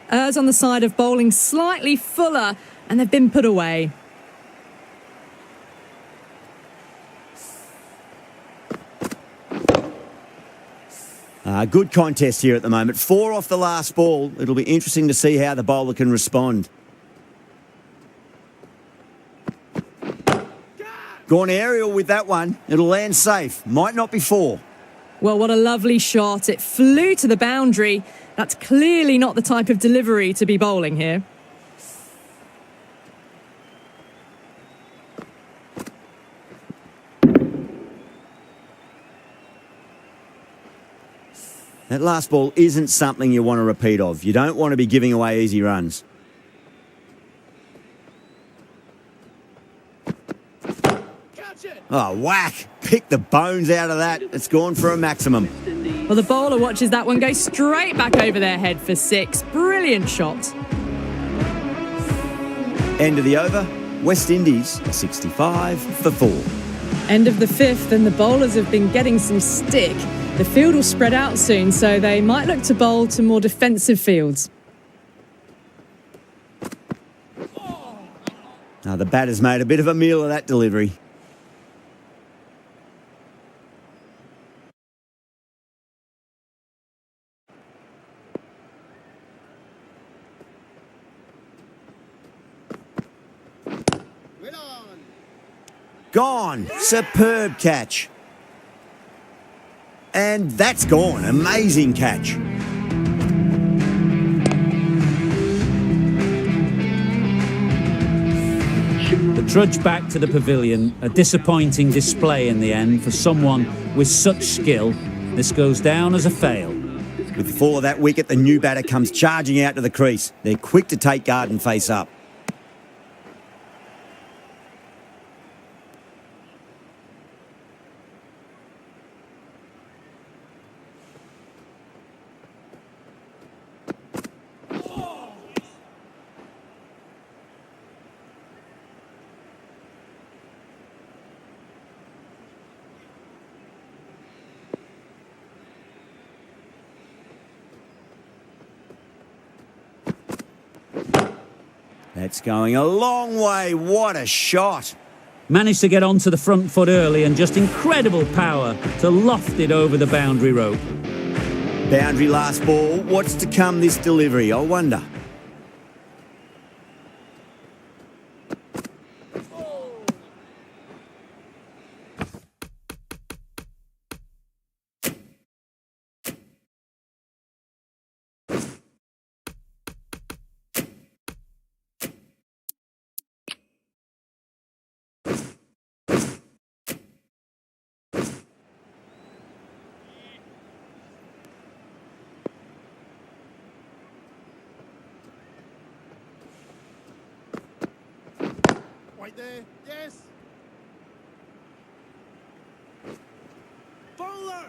Errs on the side of bowling slightly fuller, and they've been put away. Good contest here at the moment. 4 off the last ball. It'll be interesting to see how the bowler can respond. Gone aerial with that one. It'll land safe. Might not be 4. Well, what a lovely shot. It flew to the boundary. That's clearly not the type of delivery to be bowling here. That last ball isn't something you want to repeat of. You don't want to be giving away easy runs. Oh, whack! Pick the bones out of that. It's gone for a maximum. Well, the bowler watches that one go straight back over their head for 6. Brilliant shot. End of the over. West Indies 65 for 4. End of the 5th, and the bowlers have been getting some stick. The field will spread out soon, so they might look to bowl to more defensive fields. Now, the batter's made a bit of a meal of that delivery. Gone. Superb catch. And that's gone. Amazing catch. The trudge back to the pavilion, a disappointing display in the end for someone with such skill. This goes down as a fail. With the fall of that wicket, the new batter comes charging out to the crease. They're quick to take guard and face up. That's going a long way. What a shot. Managed to get onto the front foot early and just incredible power to loft it over the boundary rope. Boundary last ball. What's to come this delivery, I wonder? Right there. Yes. Bowler.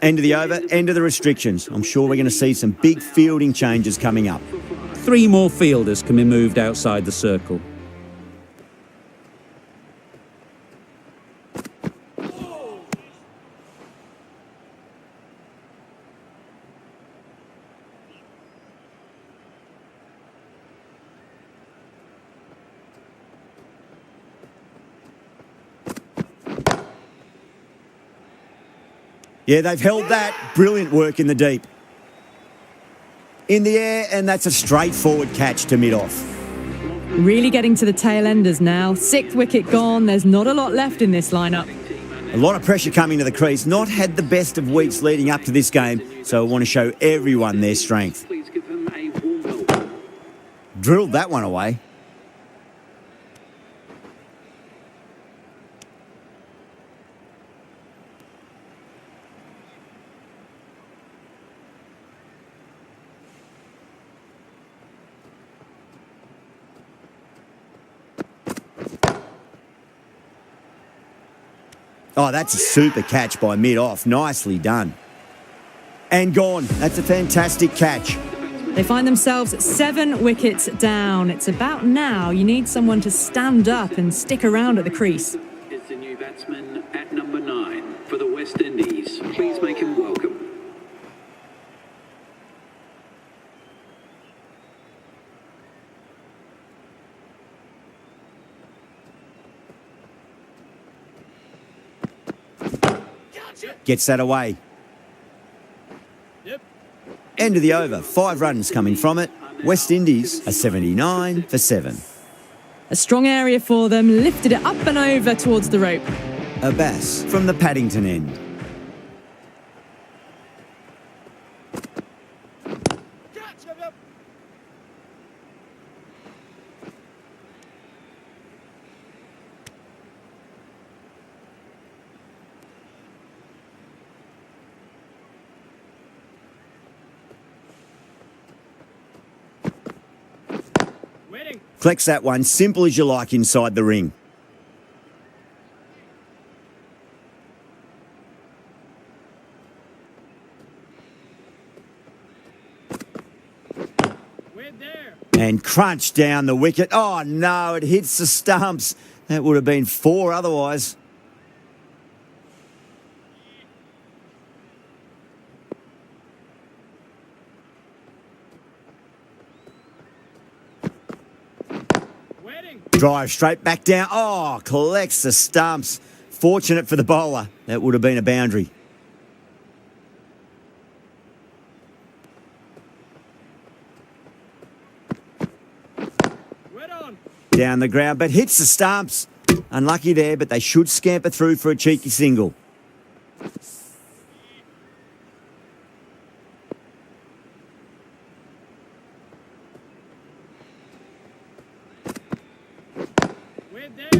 End of the over, end of the restrictions. I'm sure we're going to see some big fielding changes coming up. 3 more fielders can be moved outside the circle. Yeah, they've held that. Brilliant work in the deep. In the air, and that's a straightforward catch to mid-off. Really getting to the tail enders now. 6th wicket gone. There's not a lot left in this lineup. A lot of pressure coming to the crease. Not had the best of weeks leading up to this game, so I want to show everyone their strength. Please give them a warm welcome. Drilled that one away. Oh, that's a super catch by mid-off. Nicely done. And gone. That's a fantastic catch. They find themselves 7 wickets down. It's about now you need someone to stand up and stick around at the crease. Is the new batsman at number 9 for the West Indies. Please make him welcome. Gets that away. End of the over. 5 runs coming from it. West Indies are 79 for 7. A strong area for them, lifted it up and over towards the rope. Abbas from the Paddington end. Collects that one, simple as you like inside the ring. And crunch down the wicket. Oh no, it hits the stumps. That would have been 4 otherwise. Drive straight back down. Oh, collects the stumps. Fortunate for the bowler. That would have been a boundary. Down the ground, but hits the stumps. Unlucky there, but they should scamper through for a cheeky single.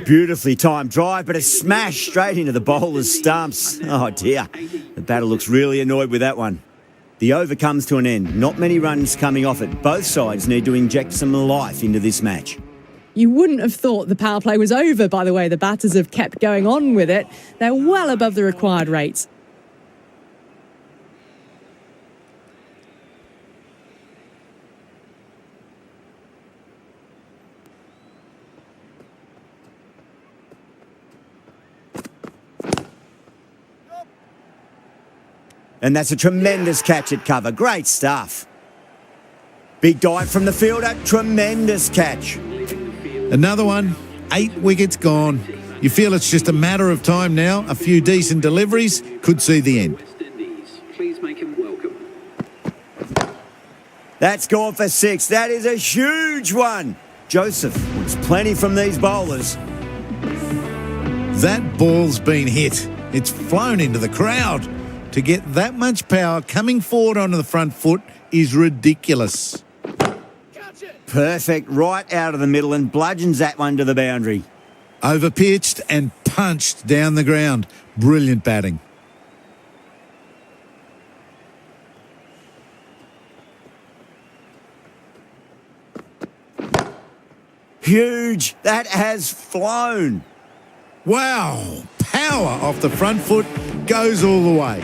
Beautifully timed drive, but a smash straight into the bowler's stumps. Oh dear, the batter looks really annoyed with that one. The over comes to an end. Not many runs coming off it. Both sides need to inject some life into this match. You wouldn't have thought the power play was over, by the way. The batters have kept going on with it. They're well above the required rates. And that's a tremendous catch at cover. Great stuff. Big dive from the fielder. Tremendous catch. Another one, 8 wickets gone. You feel it's just a matter of time now. A few decent deliveries could see the end. West Indies, please make him welcome. That's gone for 6. That is a huge one. Joseph wants plenty from these bowlers. That ball's been hit. It's flown into the crowd. To get that much power coming forward onto the front foot is ridiculous. Perfect, right out of the middle and bludgeons that one to the boundary. Overpitched and punched down the ground. Brilliant batting. Huge. That has flown. Wow. Power off the front foot goes all the way.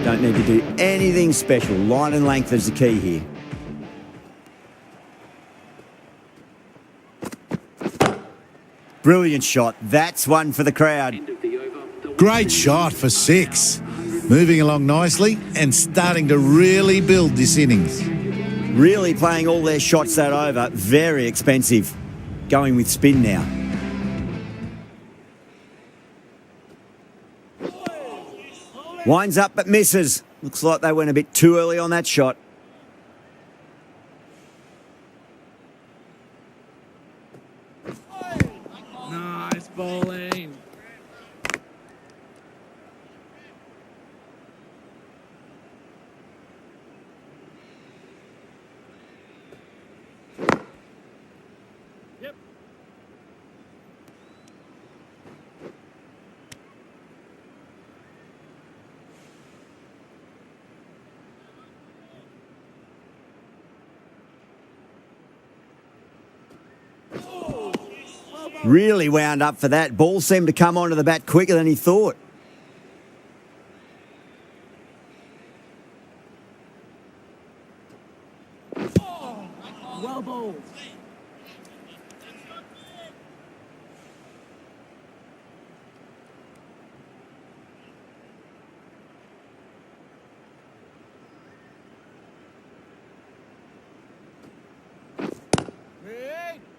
Don't need to do anything special. Line and length is the key here. Brilliant shot. That's one for the crowd. End of the over. The Great shot for 6. Moving along nicely and starting to really build this innings. Really playing all their shots that over. Very expensive. Going with spin now. Winds up but misses. Looks like they went a bit too early on that shot. Nice bowling. Really wound up for that. Ball seemed to come onto the bat quicker than he thought. Well bowled.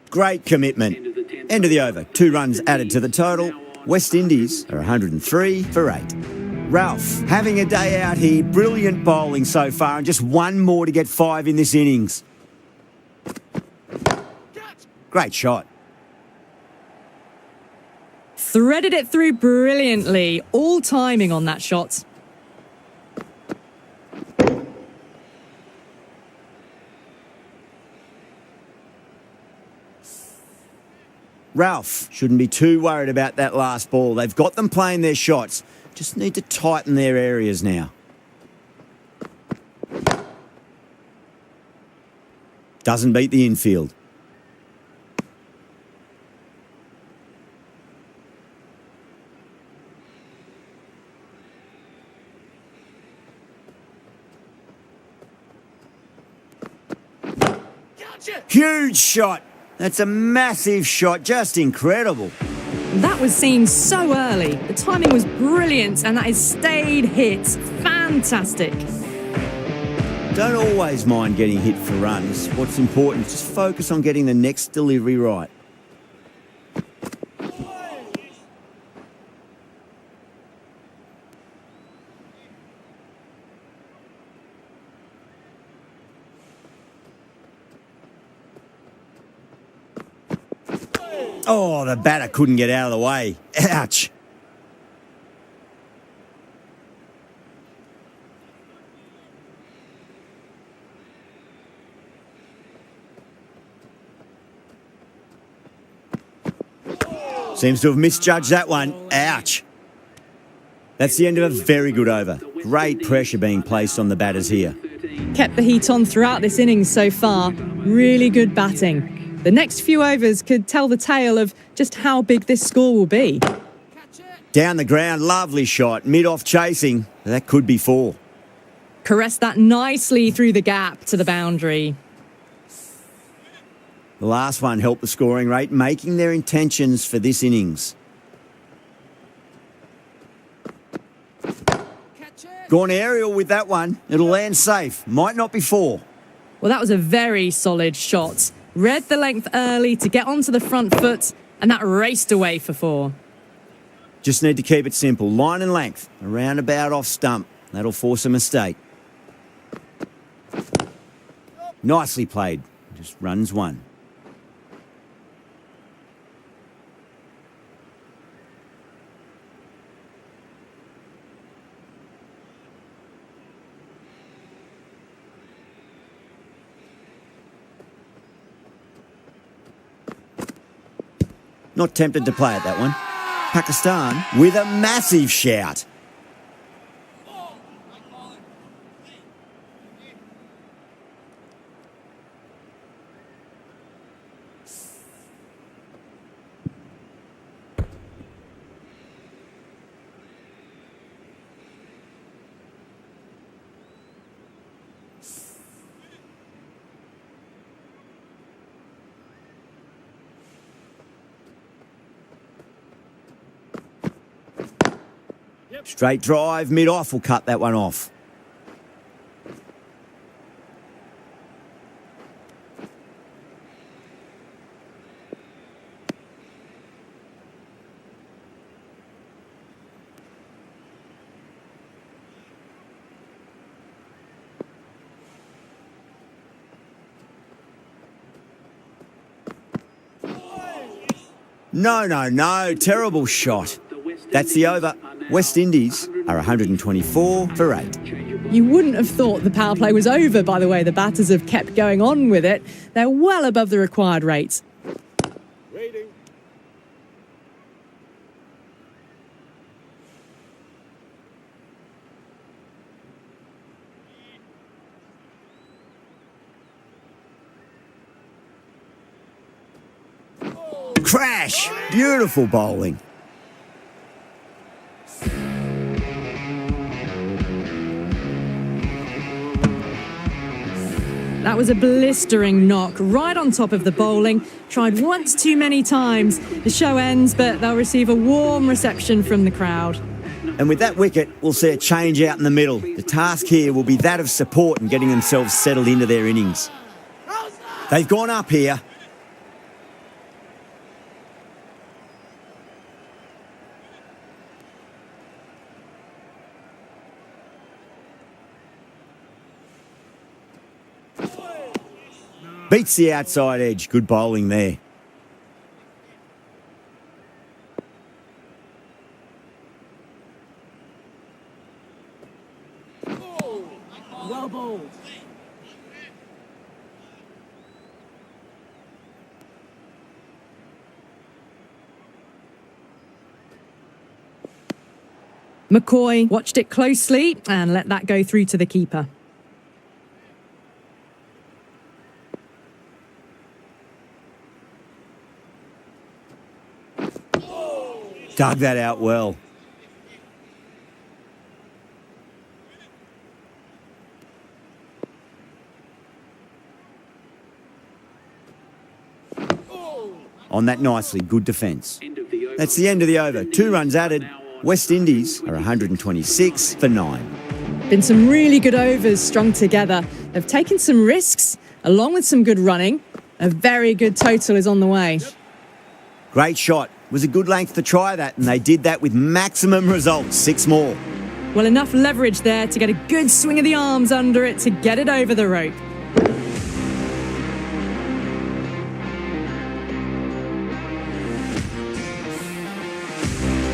Great commitment. End of the over. 2 runs added to the total. West Indies are 103 for 8. Ralph having a day out here. Brilliant bowling so far and just one more to get 5 in this innings. Great shot. Threaded it through brilliantly. All timing on that shot. Ralph shouldn't be too worried about that last ball. They've got them playing their shots. Just need to tighten their areas now. Doesn't beat the infield. Huge shot. That's a massive shot. Just incredible. That was seen so early. The timing was brilliant and that is stayed hit. Fantastic. Don't always mind getting hit for runs. What's important is just focus on getting the next delivery right. Oh, the batter couldn't get out of the way. Ouch. Seems to have misjudged that one. Ouch. That's the end of a very good over. Great pressure being placed on the batters here. Kept the heat on throughout this innings so far. Really good batting. The next few overs could tell the tale of just how big this score will be. Down the ground, lovely shot. Mid-off chasing. That could be 4. Caressed that nicely through the gap to the boundary. The last one helped the scoring rate, making their intentions for this innings. Gone aerial with that one. It'll land safe. Might not be 4. Well, that was a very solid shot. Read the length early to get onto the front foot, and that raced away for 4. Just need to keep it simple. Line and length, around about off stump. That'll force a mistake. Nicely played. Just runs 1. Not tempted to play at that one. Pakistan with a massive shout. Straight drive, mid-off will cut that one off. No. Terrible shot. That's the over. West Indies are 124 for 8. You wouldn't have thought the power play was over by the way the batters have kept going on with it. They're well above the required rates. Crash! Beautiful bowling. That was a blistering knock right on top of the bowling. Tried once too many times. The show ends, but they'll receive a warm reception from the crowd. And with that wicket, we'll see a change out in the middle. The task here will be that of support and getting themselves settled into their innings. They've gone up here. Beats the outside edge. Good bowling there. Well bowled. McCoy watched it closely and let that go through to the keeper. Dug that out well. On that nicely, good defence. That's the end of the over. 2 runs added. West Indies are 126 for 9. Been some really good overs strung together. They've taken some risks, along with some good running. A very good total is on the way. Great shot. Was a good length to try that, and they did that with maximum results. 6 more. Well, enough leverage there to get a good swing of the arms under it to get it over the rope.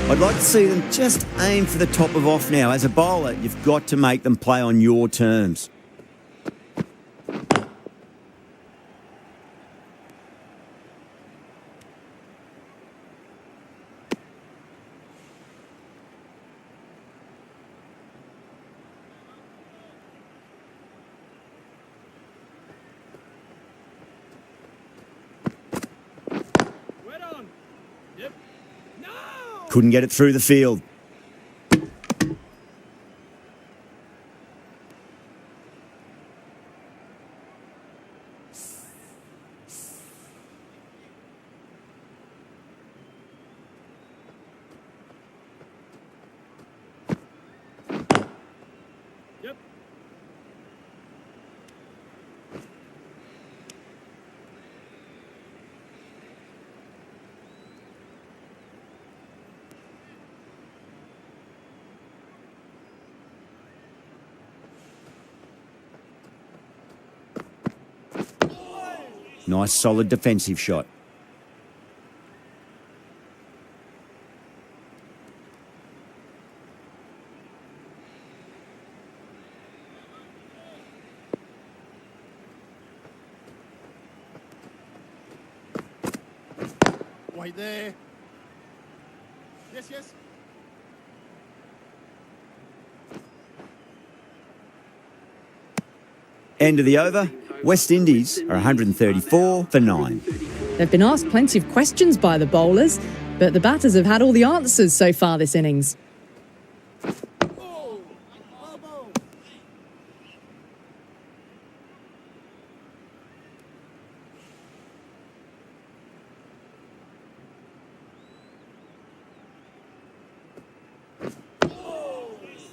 I'd like to see them just aim for the top of off now. As a bowler, you've got to make them play on your terms. Couldn't get it through the field. Nice solid defensive shot. Wait there. Yes, yes. End of the over. West Indies are 134 for 9. They've been asked plenty of questions by the bowlers, but the batters have had all the answers so far this innings.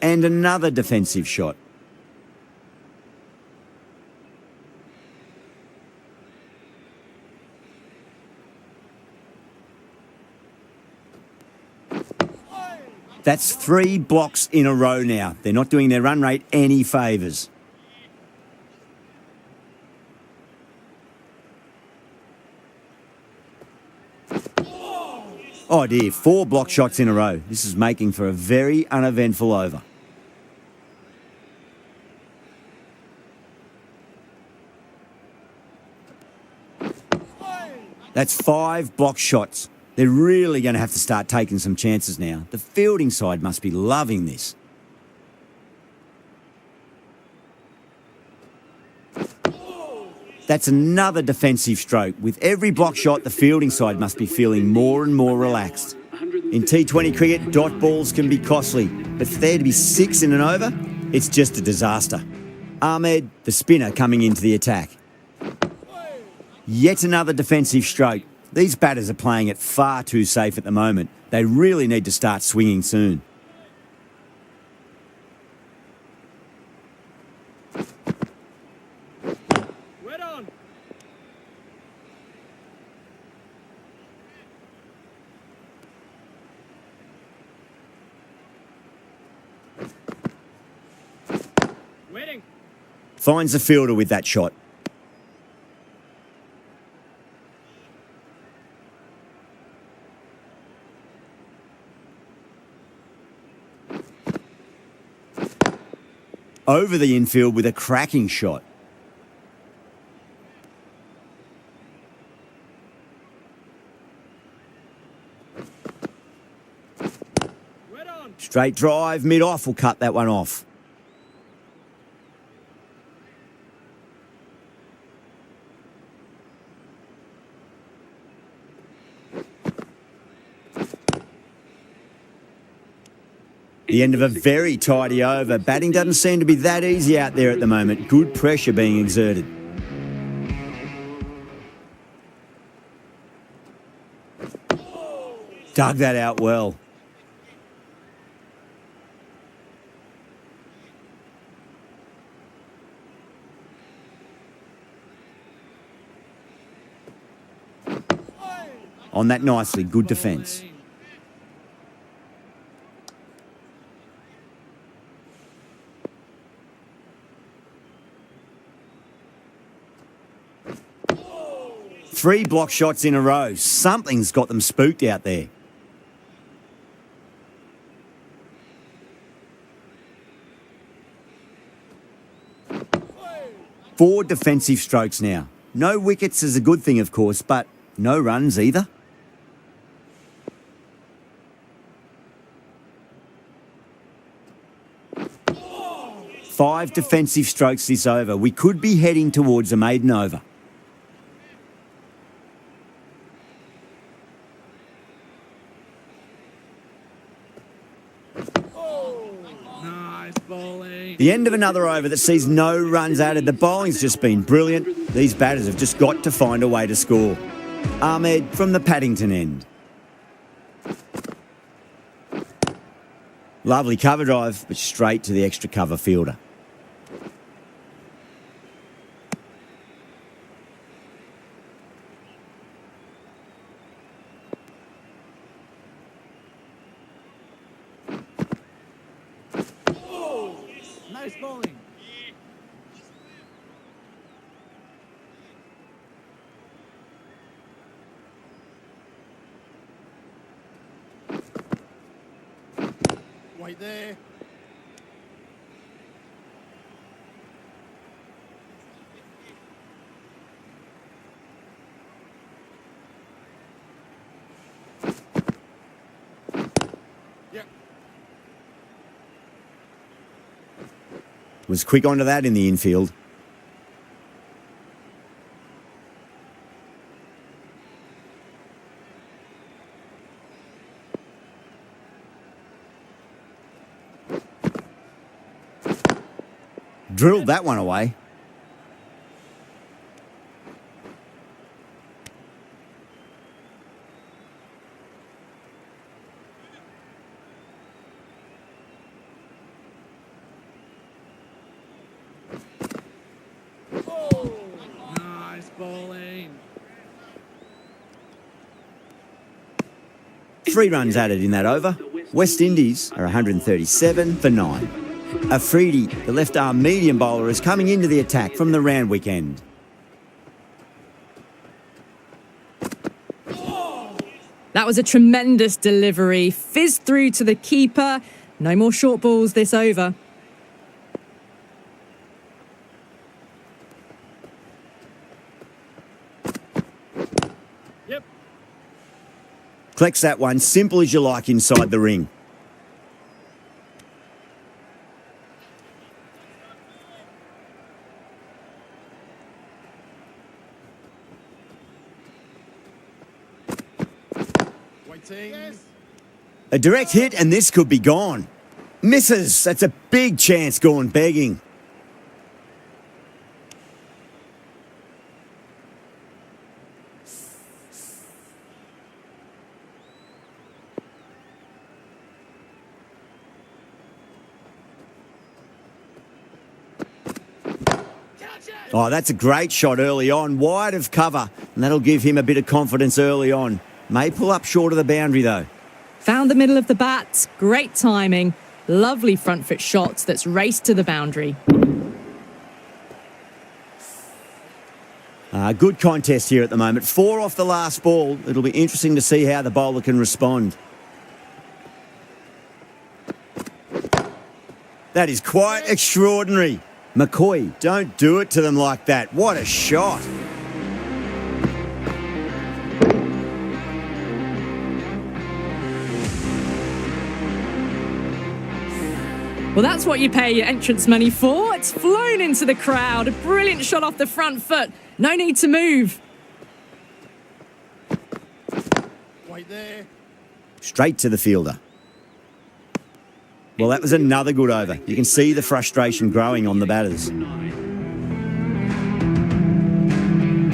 And another defensive shot. That's 3 blocks in a row now. They're not doing their run rate any favours. Oh dear, 4 block shots in a row. This is making for a very uneventful over. That's 5 block shots. They're really going to have to start taking some chances now. The fielding side must be loving this. That's another defensive stroke. With every block shot, the fielding side must be feeling more and more relaxed. In T20 cricket, dot balls can be costly, but for there to be 6 in an over, it's just a disaster. Ahmed, the spinner, coming into the attack. Yet another defensive stroke. These batters are playing it far too safe at the moment. They really need to start swinging soon. Red on. Waiting. Finds the fielder with that shot. Over the infield with a cracking shot. Red on. Straight drive, mid-off will cut that one off. The end of a very tidy over. Batting doesn't seem to be that easy out there at the moment. Good pressure being exerted. Dug that out well. On that nicely, good defence. Three block shots in a row. Something's got them spooked out there. Four defensive strokes now. No wickets is a good thing, of course, but no runs either. Five defensive strokes this over. We could be heading towards a maiden over. Nice bowling. The end of another over that sees no runs added. The bowling's just been brilliant. These batters have just got to find a way to score. Ahmed from the Paddington end. Lovely cover drive, but straight to the extra cover fielder. Nice bowling. Wait there. Was quick onto that in the infield. Drilled that one away. Nice bowling. 3 runs added in that over. West Indies are 137 for 9. Afridi, the left-arm medium bowler, is coming into the attack from the Randwick end. That was a tremendous delivery. Fizzed through to the keeper. No more short balls this over. Yep. Collects that one, simple as you like, inside the ring. A direct hit and this could be gone. Misses. That's a big chance gone begging. Oh, that's a great shot early on, wide of cover, and that'll give him a bit of confidence early on. May pull up short of the boundary though. Found the middle of the bat. Great timing. Lovely front foot shots that's raced to the boundary. Good contest here at the moment. 4 off the last ball. It'll be interesting to see how the bowler can respond. That is quite extraordinary. McCoy, don't do it to them like that. What a shot. Well, that's what you pay your entrance money for. It's flown into the crowd. A brilliant shot off the front foot. No need to move. Wait there. Straight to the fielder. Well, that was another good over. You can see the frustration growing on the batters.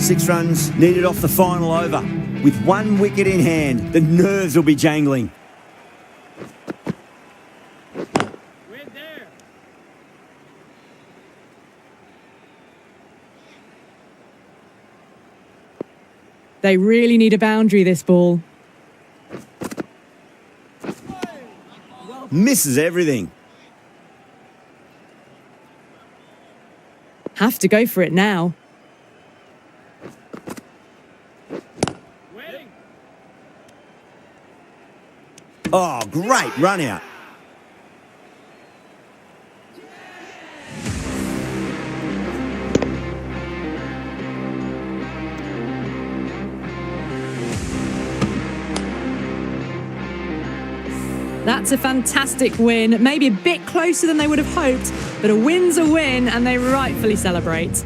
6 runs needed off the final over. With 1 wicket in hand, the nerves will be jangling. We're there. They really need a boundary, this ball. Misses everything. Have to go for it now. Waiting. Oh, great run out. That's a fantastic win. Maybe a bit closer than they would have hoped, but a win's a win and they rightfully celebrate.